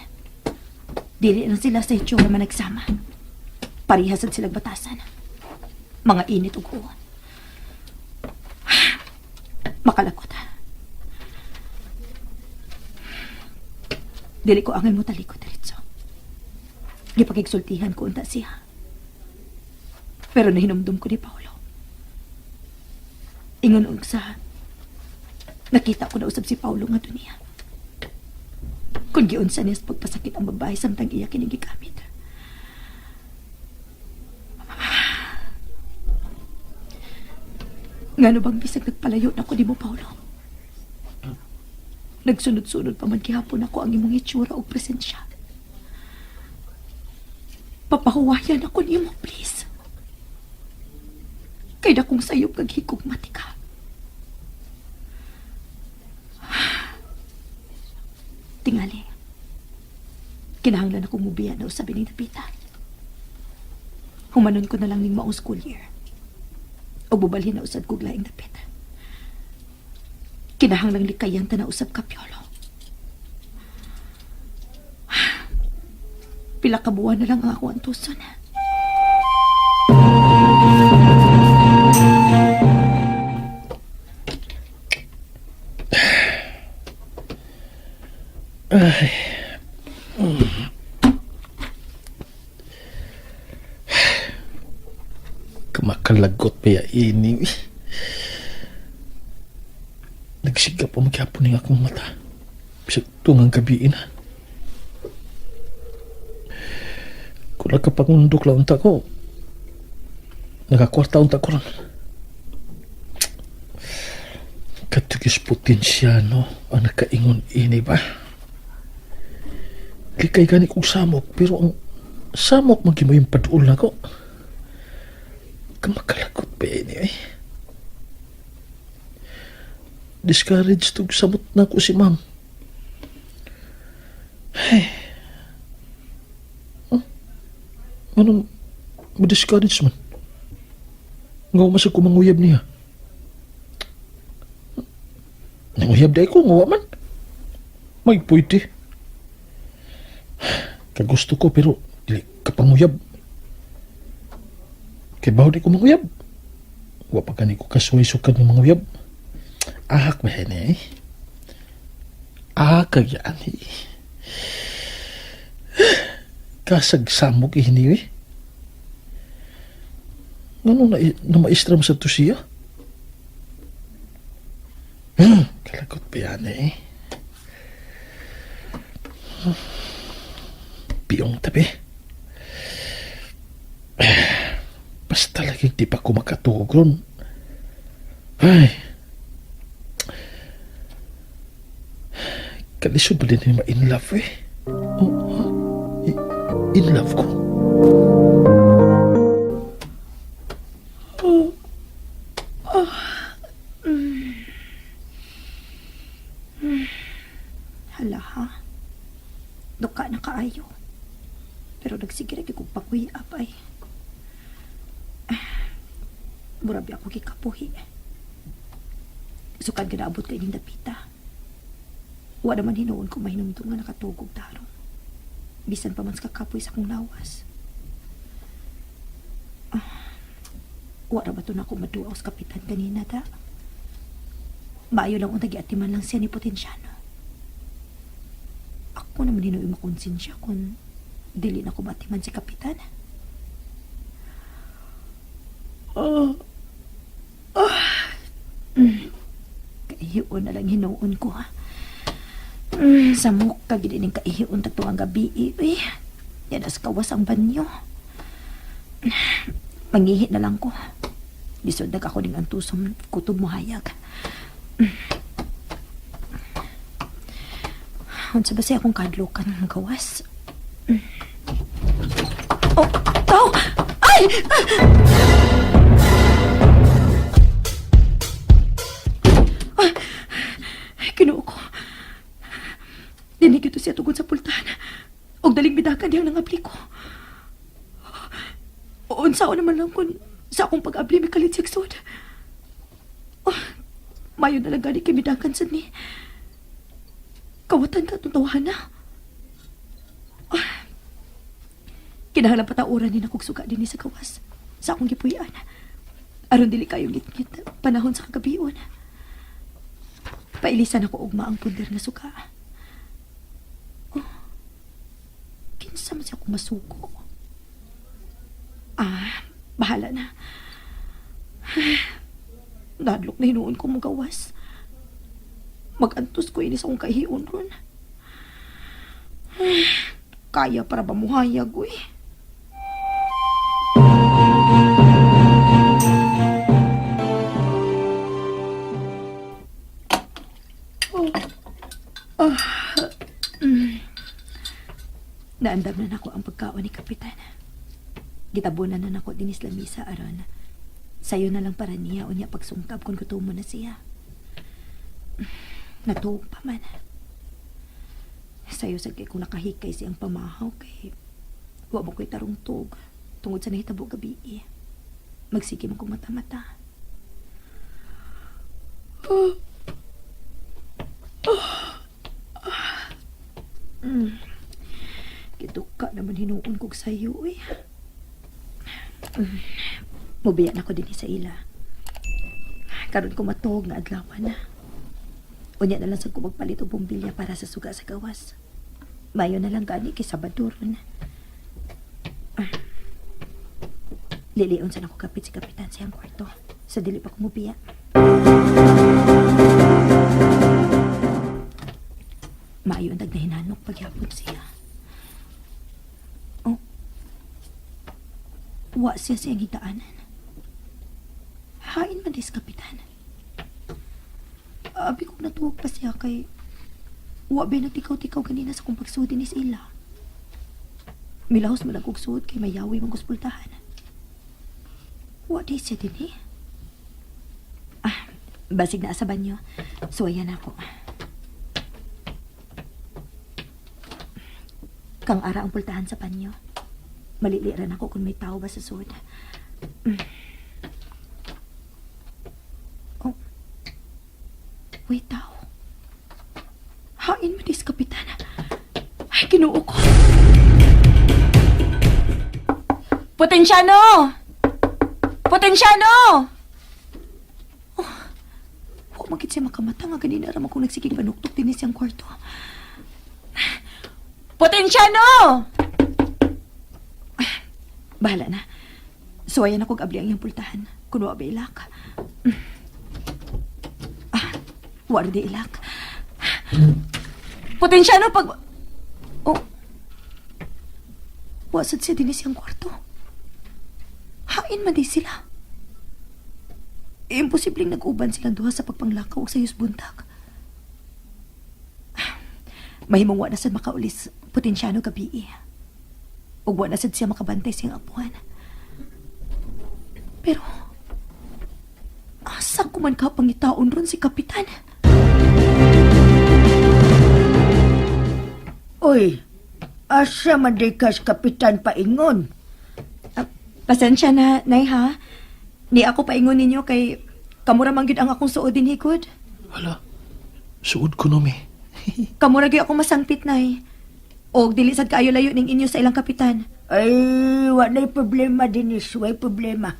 C: Dili lang sila sa itsura man nagsama. Parihasan silang batasan. Mga init ug uwan. Makalakot. Dili ko angay mo talikod diretso. Gipakigsultihan ko unta siya. Pero nahinumdum ko ni Paulo. Ingon og sa nakita ko na usab si Paulo nga duniya. Kung giunsa niya sa pagpasakit ang babae samtang iya kini gigamit. Ngano bang bisag nagpalayo na ko di mo, Paulo? Nagsunod-sunod pa man gihapon ako ang imong itsura o presensya. Papahuwayan ako ni mo, please. Kay na kung sayop kag higugmati ka. Tingali. Kinahanglan akong mubiya na usabi ni Napita. Humanon ko na lang ning maong school year. O bubalhin na usab kog laing dapit. Kinahanglang likayan ta na usab ka, Piolo. Pila ka buwan na lang ang ako ang tuson.
A: Ay. Kamakalagot pa ya ini. Nagsiga pa magyapon ng akong mata. Bisag tungang gabiin. Kung nakapangundok lang unta ko, nakakwarta unta ko lang. Katigis potensyano ang nakaingon ini ba? Kay gani kong samok, pero ang samok magimo yung paduol na ko. Kamakalagot pa ini eh. Discouraged tug samot na ko si ma'am. Hey. Anong ma-discourage man? Ngaw masag ko manguyab niya. Nanguyab day ko, ngawa man. May pwede. Kagusto ko pero dili kapanguyab. Kay bawo di ko manguyab. Wa pa gani ko kasuway-sukad ng mga uyab. Ahak ba yan eh? Ahak yan eh. Kasagsamok ihini eh. Ano na maistram sa to siya? Kalagot pa yan eh. Piyong tabi. Basta lagi di pa ko makatulog ron. Ay. Kalisod ba din ma in love eh? In love ko.
C: Hala ha? Duka na kaayo. Pero nagsigirag kong pakuyap ay. Murabi ako kikapuhi. Sukad ganaabot ka ining dapita. Wa naman hinuon ko mahinumdum nga nakatugog tarong. Bisan pa man sa kakapoy sa kong lawas. Wa na ba ito na ako maduaw sa kapitan kanina, da? Maayo lang ang tagiatiman lang siya ni Potensyano. Ako naman hinuoy makonsensya kung dili na ko matiman si kapitan. Kaihiyon na lang hinuon ko, ha? Samok ka ginining kaihiyon tato ang gabi, eh. Yan as kawas ang banyo. Mangihi na lang ko. Disundag ako ding antusom kutob mo hayag. Unsa ba siya akong kadlokan ng gawas? Oh, tao! Ay! Ay, kinuo ko. Dinig ito siya tungkol sa pultahan. Og daling bidakan diyang nangabli ko. Unsa naman lang kung sa akong pag-abli may kalit siksod. Mayo na lang gani kay bidakan sa ni. Kawatan ka itong tawahan na. Kinahanglan patauran ni nakog suga din sa gawas. Sa akong gipuyan. Aron dili kayo ngit-ngit panahon sa kagabion. Pailisan ako ugma ang punder na suga. Kinsa man siya akong masuko. Bahala na. Nadlok na hinuon ko mong gawas. Magantos ko ini sa akong kahiyon ron. Kaya para ba muhayag, uy? Naandam na nako ang pagkaon ni Kapitan. Gitabunan na nako din isla misa aron. Sayo na lang para niya o niya pagsungkab kung gutom mo na siya. Natuog pa man. Sayo sa kay kung nakahikay siyang pamahaw kay wa mo ko'y tarong tog tungod sa nahitabo gabi. Magsige mo kong mata-mata. Gituka naman hinuon kog sayo, eh. Mubiyan ako din sa ila. Karon ko matog nga adlawan na. Unya na lang sa ko magpalit og bumbilya para sa suga sa gawas. Mayo na lang gani kay Sabado ron. Lilion sa nako kapit si Kapitan siyang kwarto. Sa dili pa ko mubiya. Mayo ang dagnahinanok pagyapon siya. Wa siya siyang higdaanan. Hain man dis Kapitan. Abi kong natuwag pa siya kay wa ba nagtikaw-tikaw ganina sa kong pagsudi ni sila. Milahos man akong suod kay mayawi mong kuspultahan. Wa di siya din eh. Basig na sa banyo. Suwayan ako. Kang ara ang pultahan sa banyo. Maliliran ako kung may tao ba sa suod. Oh. Wait, tao. Hain mo dis, Kapitan. Ay, kinuo ko.
D: Potensyano! Potensyano!
C: Huwag magkit siya makamata nga ganina ram akong nagsiging panuktok din siyang kwarto.
D: Potensyano!
C: Bahala na. Suwayan ako gabli ang iyong pultahan. Kung wa ba ilak. Wa di ilak.
D: Potensyano pag...
C: Oh. Wasad siya din siyang kwarto. Hain man di sila. Imposibleng nag-uban silang duha sa pagpanglakaw sa yus buntag. Mahimong wa na sad makaulis Potensyano gabi. Ug wa na sad siya makabantay siyang apuhan. Pero asa ko man ka pangitaon ron si Kapitan?
I: Uy, asa man di kas Kapitan paingon?
C: Pasensya na, Nay, ha? Ni ako paingon ninyo kay kamura man gyud ang akong suod din higod.
A: Hala, suod ko no, mi.
C: Kamura gyud akong masangpit nay. Og dili sad kaayo layo ning inyo sa ilang kapitan.
I: Ay, wala problema, Dennis. Wala problema.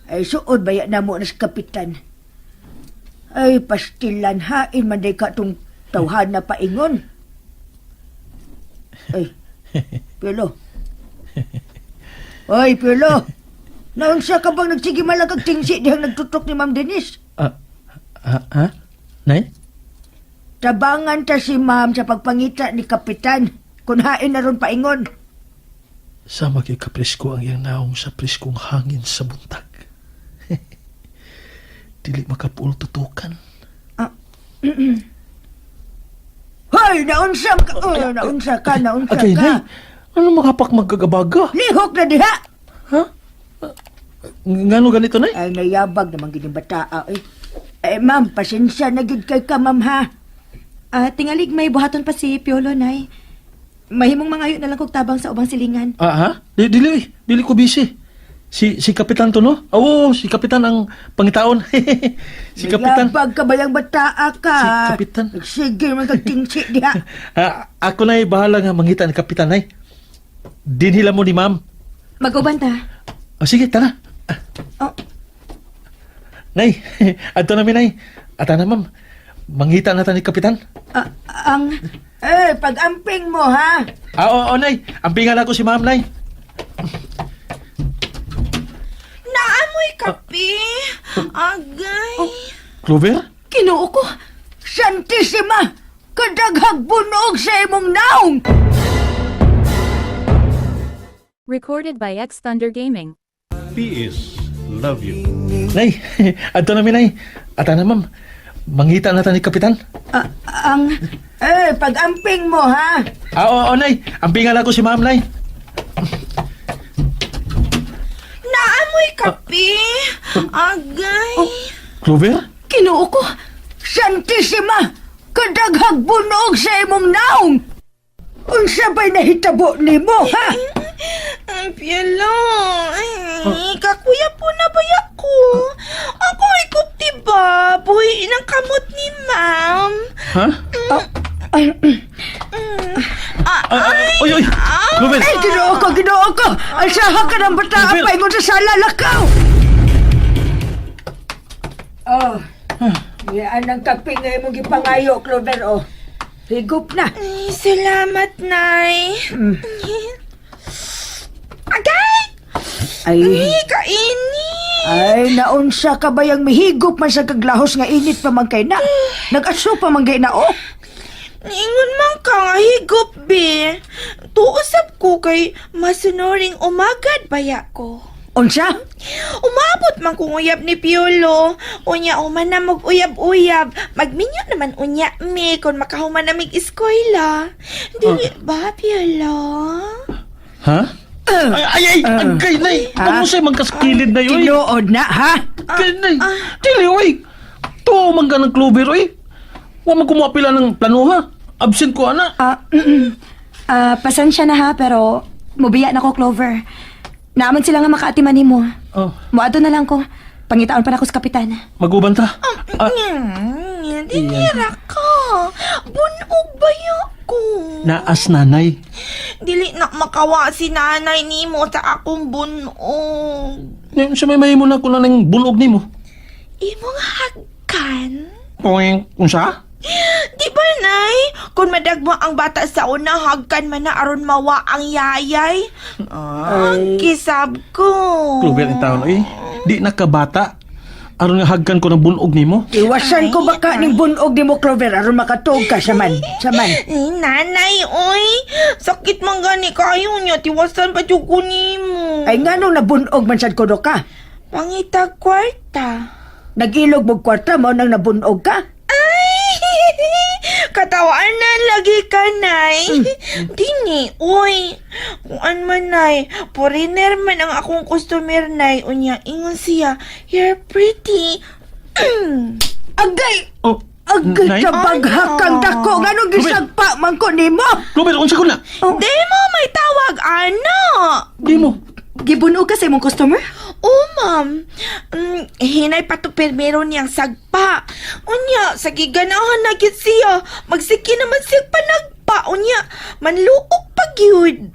I: Ay, suod baya na mo na sa kapitan. Ay, pastilan, hain man day ka itong tawhan na paingon. Ay, Piolo. Ay, Piolo. Naunsa ka bang nagsige malagag tingsi dihang nagtutok ni Ma'am Denise?
A: Ha? Nay?
I: Tabangan ta si Ma'am sa pagpangita ni kapitan. Kung hain na ron paingon.
A: Sa magikapresko ang iyang naong sa preskong hangin sa buntag. Dili makapuol tutukan.
I: Hoy, naunsa ka. Naunsa ka.
A: Agay, nay. Ano makapak magkagabaga?
I: Lihok na diha.
A: Ha? Ngano ganito, nay?
I: Ay, nayabag naman gining bataa. Ma'am, pasensya na gid kay ka, ma'am, ha?
C: Tingalig may buhaton pa si Piolo nay. Mahimong mangayo na lang kog tabang sa ubang silingan.
A: Ha? Dili ko busy. Si Kapitan to, no? Oo, si Kapitan ang pangitaon. Si Kapitan.
I: Nayabag ka bayang bataa ka.
A: Si Kapitan.
I: Sige, magkatingsi diha.
A: Ako na'y bahala nga mangita ni Kapitan, nay. Dinhila mo ni ma'am.
C: Mag-uban ta.
A: Sige, tara.
C: Oh.
A: Nay, ato namin, nay. Ata na, ma'am. Mangita na ta ni Kapitan.
I: Pag-amping mo, ha?
A: Oo, nay. Ampingan ako si ma'am, nay.
D: Naamoy kape. Agay.
A: Clover?
C: Kinuo ko.
I: Santissima! Kadaghag bunog sa imong naong!
F: Recorded by X Thunder Gaming.
E: P.S. Love you.
A: Nay, ato namin, nay. Ata na, ma'am. Mangita na ta ni Kapitan.
I: Pag-amping mo, ha?
A: Oo, nay. Ampingan ako si ma'am, nay.
D: Naamoy kape. Agay.
A: Clover?
C: Kinuo ko.
I: Santissima! Kadaghag bunog sa imong naong! Unsa ba'y nahitabo nimo, ha?
D: Pielo. Ay, kakuya po na ba ako? Ako ikot diba? Buhay ng kamot ni ma'am.
A: Ha? Oy! Clover!
I: Ay, ginoo ko! Asaha ka ng bata
A: Clover!
I: pa ingon sa sala lakaw! Yan ang kaping nga imong gipangayo, Clover, Higop na.
D: Ay, salamat, Nay. Agay!
I: Ay,
D: Kainit!
I: ay, naunsa ka ba yung mihigop man sa kaglahos nga init pa man kay na? Nag-aso pa man kay na,
D: Niingon man ka nga higop, be. Tuusap ko kay masunuring umagad baya ko.
I: Unsa?
D: Umabot man kung uyab ni Piolo. Unya human na mag-uyab-uyab. Magminyo naman unya mi kung makahuman na mig-eskwela. Dili ba, Piolo?
A: Ha? Ay! Agay, nay! Ano sa'y magkaskilid na yun?
I: Tinuod na, ha?
A: Agay, nay! Dili, oy! Tuwa man ka ng Clover, oy! Huwag man kumapila ng plano, ha? Absent ko, ana.
C: Pasensya na ha, pero mubiya na ko, Clover. Naaman sila nga makaatiman ni mo.
A: Oh,
C: Muado na lang ko. Pangitaon pa na ako sa kapitan.
A: mag-uban ta.
D: Dinira ka. Bunog baya ko.
A: Naas nanay.
D: Dili na makawa si nanay nimo sa akong bunog.
A: Sa may mahimo na ko na ng bunog ni mo.
D: Imong hagkan?
A: Kung sa?
D: Di ba, Nay? Kung madagmo ang bata sa una, hagkan man na aron mawa ang yayay. Kisab ko.
A: Clover ang taon, oy. Di nakabata. Aron nga hagkan ko ng bunog ni mo.
I: Iwasan ko baka ning bunog ni mo, Clover, aron makatuog ka saman.
D: Nanay, oy. Sakit man gani kayo niya. Tiwasan pa dyan ko nimo.
I: Ay nga nung nabunog man sad ko do ka.
D: Pangitag kwarta.
I: Nag-ilog mo kwarta mo nang nabunog ka.
D: Katawaan na lagi ka, Nay. Dini, uy. Kuan man, Nay. Foreigner man ang akong customer, Nay. Unya, ingon siya, you're pretty.
I: Agay!
A: Oh,
I: Agay
A: Nay?
I: sa baghakang dako. Nganong gisagpa man ko nimo?
A: Clover, unsa ko na?
D: Di mo may tawag, ana.
A: Di mo.
C: Gibunog ka sa imong customer?
D: Oo, ma'am. Hinay pa to permero niyang sagpa. Unya, sa giganahan na gyud siya. Magsiki naman siya panagpa. Unya, manluok pa gyud.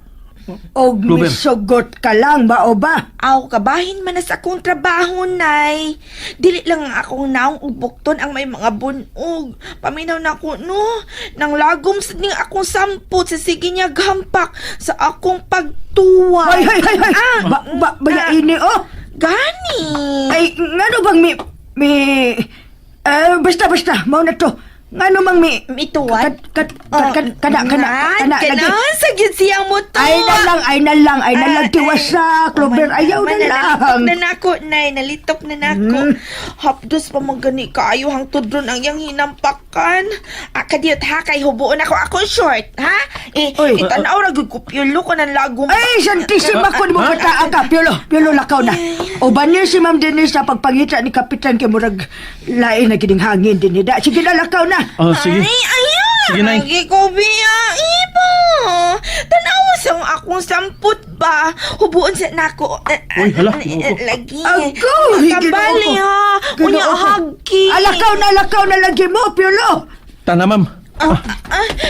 I: Og
A: Ruben.
I: misugot ka lang ba o ba?
D: Aw, kabahin man na sa akong trabaho, nay. Dili lang ang akong naong ubukton ang may mga bunog. Paminaw na ko, no? Nang lagom sa ning akong sampot sa sige niya gampak sa akong pagtuwa.
I: Hay, hay, hay, hay. Baya ini, oh.
D: Gani.
I: Ay, ngano bang basta, mau na to. Ngano mang
D: Mituwad?
I: kana, lagi.
D: Sagid siyang motor.
I: Ay na lang, tiwas sa Clover, ayaw na lang.
D: Na nako, nay, nalitok na nako. Hapdos pa magani kaayo hang tudron ang yang hinampakan. Kadiyot ha, kay hubuon ako short, ha?
I: Oy.
D: Itanaw ra gyud ko piulo ko ng lagom.
I: Ay, santisima ko di mo kataan ka. Piolo lakaw na. O ba niya si Ma'am Denise sa pagpangita ni Kapitan kay murag lain na gining hangin din nida. Sige na, lakaw na.
A: Oh, sige.
D: Ay, ayaw.
A: Sige, Nay.
D: Lagi ko biya, iba. Tanawa sa akong samput ba. Hubuon sa nako.
A: Uy, hala, ginoo ko.
D: Lagi.
I: Agoy,
D: Kabali
I: ginoo ko.
D: ha. Unya
I: Ginoo ko.
D: hagi.
I: Lakaw na lagi mo, Piolo.
A: Tana, ma'am.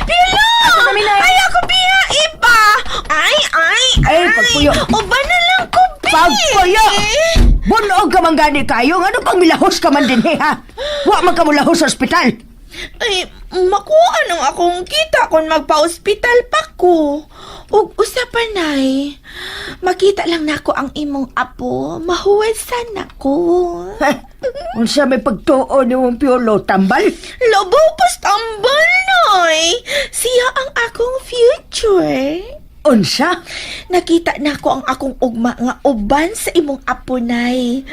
D: Pilo! Ay, ako biya, iba. Ay.
I: Ay, pagpuyo.
D: Uba na lang ko, biya.
I: Pagpuyo. Bunog ka man gani kayo. Ano pang milahos ka man din, ha? Wa man ka mulahos sa ospital.
D: Ay, makuha nang akong kita kung magpa-ospital pa ko. Ug usapan nay, makita lang nako ang imong apo, mahuwasan nako.
I: Unsa may pagtuo ni mong Piolo, tambal?
D: Labaw pas tambal, nay. Siya ang akong future.
I: Unsa?
D: Nakita nako ang akong ugma nga uban sa imong apo, nay.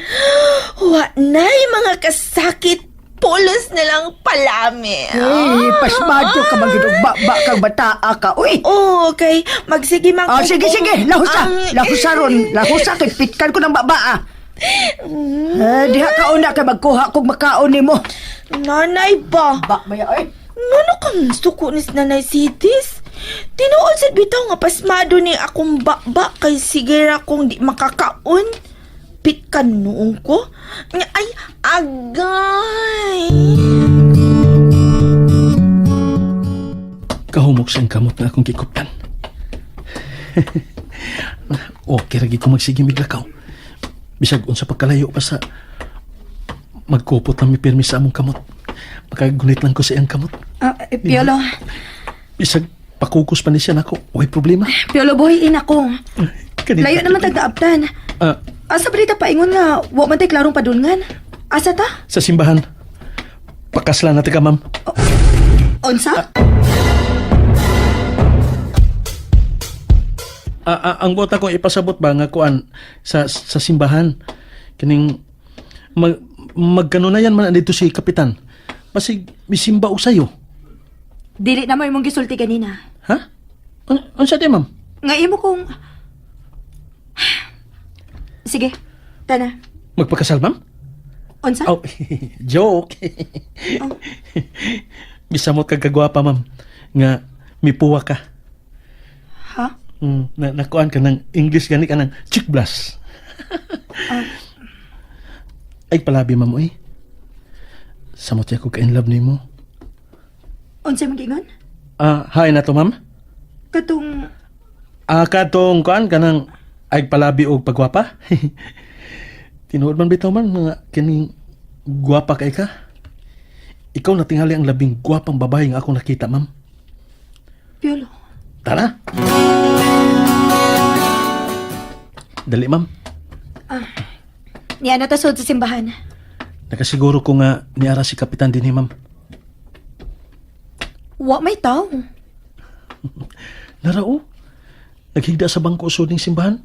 D: Wa nay mga kasakit. Pulos na lang palami.
I: Ay, pasmadyo ka magidugba kang bataa ka. Uy!
D: Okay, magsige man ko.
I: Sige. Lahusa ron. Lahusa kay pitkan ko ng babaa. Diha ka una kay magkuha kog makaon nimo.
D: Nanay ba?
I: Maya, ay.
D: Ngano kang suko ni Nanay Sitis? Tinuod sa bitaw nga pasmado ni akong baba kay sigera kong di makakaon. Pitkan noong ko? Ay, agay!
A: Kahumok siyang kamot na akong kikuptan. Okay, ragi ko magsiging miglakaw. Bisag unsa pagkalayo pa sa magkupot na may permis sa among kamot. Makagunit lang ko sa iyang kamot.
C: Piolo,
A: Bisag pakukos pa ni siya nako. Way problema.
C: Piolo boy, ako.
A: Kanina-
C: Layo naman tagdaabtan. Asa balita paingon nga, wa man tay klarong padulngan. Asa ta?
A: Sa simbahan. Pakasla natin ka, ma'am.
C: Unsa?
A: Ang bota ko ipasabot ba nga kuan sa simbahan. Kining magkano na yan man dito si Kapitan. Pasig misimba og sayo.
C: Dili na mo imong gisulti kanina.
A: Ha? Unsa di, ma'am?
C: Nga imo kong... Sige, tana.
A: Magpakasal, ma'am?
C: Unsa?
A: Oh, joke. Bisamot kag kagwapa, ma'am. Nga mipuwa ka.
C: Ha?
A: Nakuan ka ng English gani ka ng chick blast. Ay palabi, ma'am, oy. Samot ako ka in love nimo.
C: Unsa man gingon?
A: Hi na to, ma'am.
C: Katong...
A: Katong kuan ka ng ay palabi og pagwapa. Tinuod man bitaw man nga kining gwapa kay ka. Ikaw na tingali ang labing gwapang babae nga akong nakita, ma'am.
C: Piolo.
A: Tara. Dali, ma'am.
C: Niya na tasod sa simbahan.
A: Nakasiguro ko nga niara si Kapitan din, ma'am.
C: Wa may tao.
A: Narao. Naghigda sa bangko usod ning simbahan.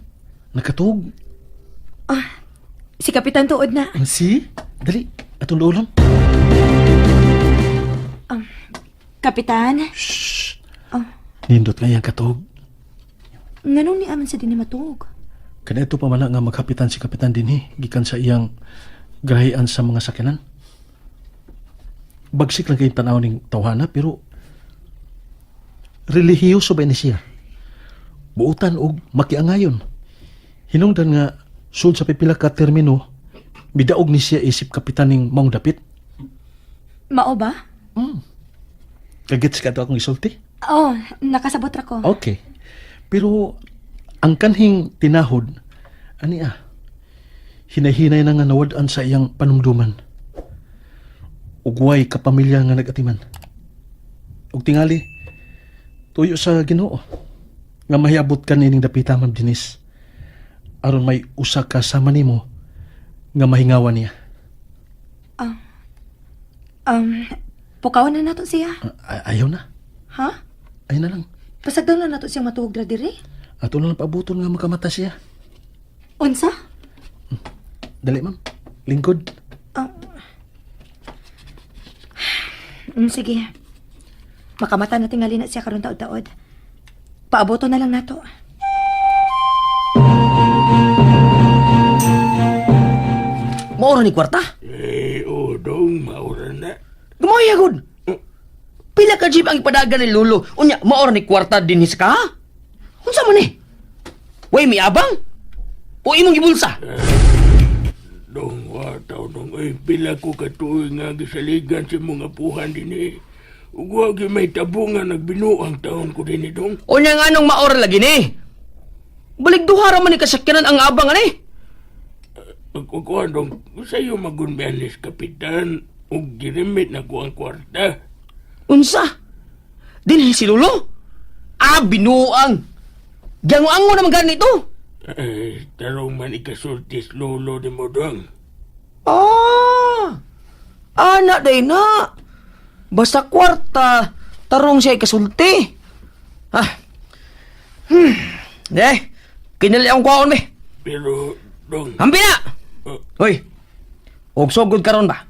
A: Nakatug.
C: Si Kapitan tuod na.
A: Si? Dali. Atong doolon.
C: Kapitan,
A: Nindot nga yung katug.
C: nganong ni aman sa din matug?
A: Kanito pa man nga magkapitan si Kapitan dinhi gikan sa iyang grahian sa mga sakyanan. Bagsik lang kayong tanaw ning tawhana pero relihiyoso ba ni siya? Buutan og makiangayon. Hinungdan nga Sud sa pipila ka termino, bidaog ni siya isip kapitan ning maong dapit.
C: Mao ba?
A: Kagits ka to akong isulti?
C: Oh, nakasabot ra ko.
A: Okay. Pero ang kanhing tinahod, hinahinay na nga nawad-an sa iyang panumduman. Ugway kapamilya nga nagatiman. Ug tingali, tuyo sa Ginoo nga mahiabot ka nining dapita, Ma'am Denise. Aron may usa ka sama nimo nga mahingawan niya.
C: Pukaw na nato siya.
A: Ayaw na.
C: Ha?
A: Ayaw na lang.
C: Pasagdaw na nato siyang matuog ra diri.
A: Ato na lang paabuton nga makamata siya.
C: Unsa?
A: Dali, ma'am. Lingkod.
C: Sige. Makamata na tingali na siya karon taod-taod. Paaboto na lang nato.
B: Maura ni kwarta.
E: Dong, maura na.
B: Gamaya gud. Pila ka jeep ang ipadagan ni Lolo. Unya, maura ni kwarta dinis ka? Unsa man ni? Way mi abang? O imong gibulsa?
E: Dong, wataw dong. Ay, pila ko katuig nga gisaligan sa mga puhan din eh. Ugwag yung may tabungan nagbinuang taon ko din eh, dong.
B: Unya nga nung maura lagi ni. Balik duhara man ni kasakyanan ang abang ani.
E: Pagkukuha dong, sa'yo magunbianis kapitan. Ug girimit na ko ang kwarta.
B: Unsa? Dinhi si Lolo? Binuang. Giango-ango naman ganito.
E: Ay, tarong man ikasultis lolo di mo dong.
B: Anak day na. Basta kwarta, tarong siya ikasulti. Kinali akong kwaon be.
E: Pero, dong,
B: Hampi na! Hoy, og sugod karon ba?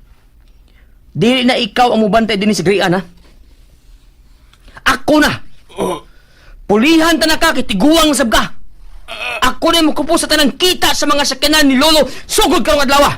B: Dili na ikaw ang mubantay din sa Grian, ha? Ako na! Pulihan ta na ka, kitiguang sab ka! Ako na mo kupo sa tanang kita sa mga sakyanan ni Lolo, sugod karong adlaw!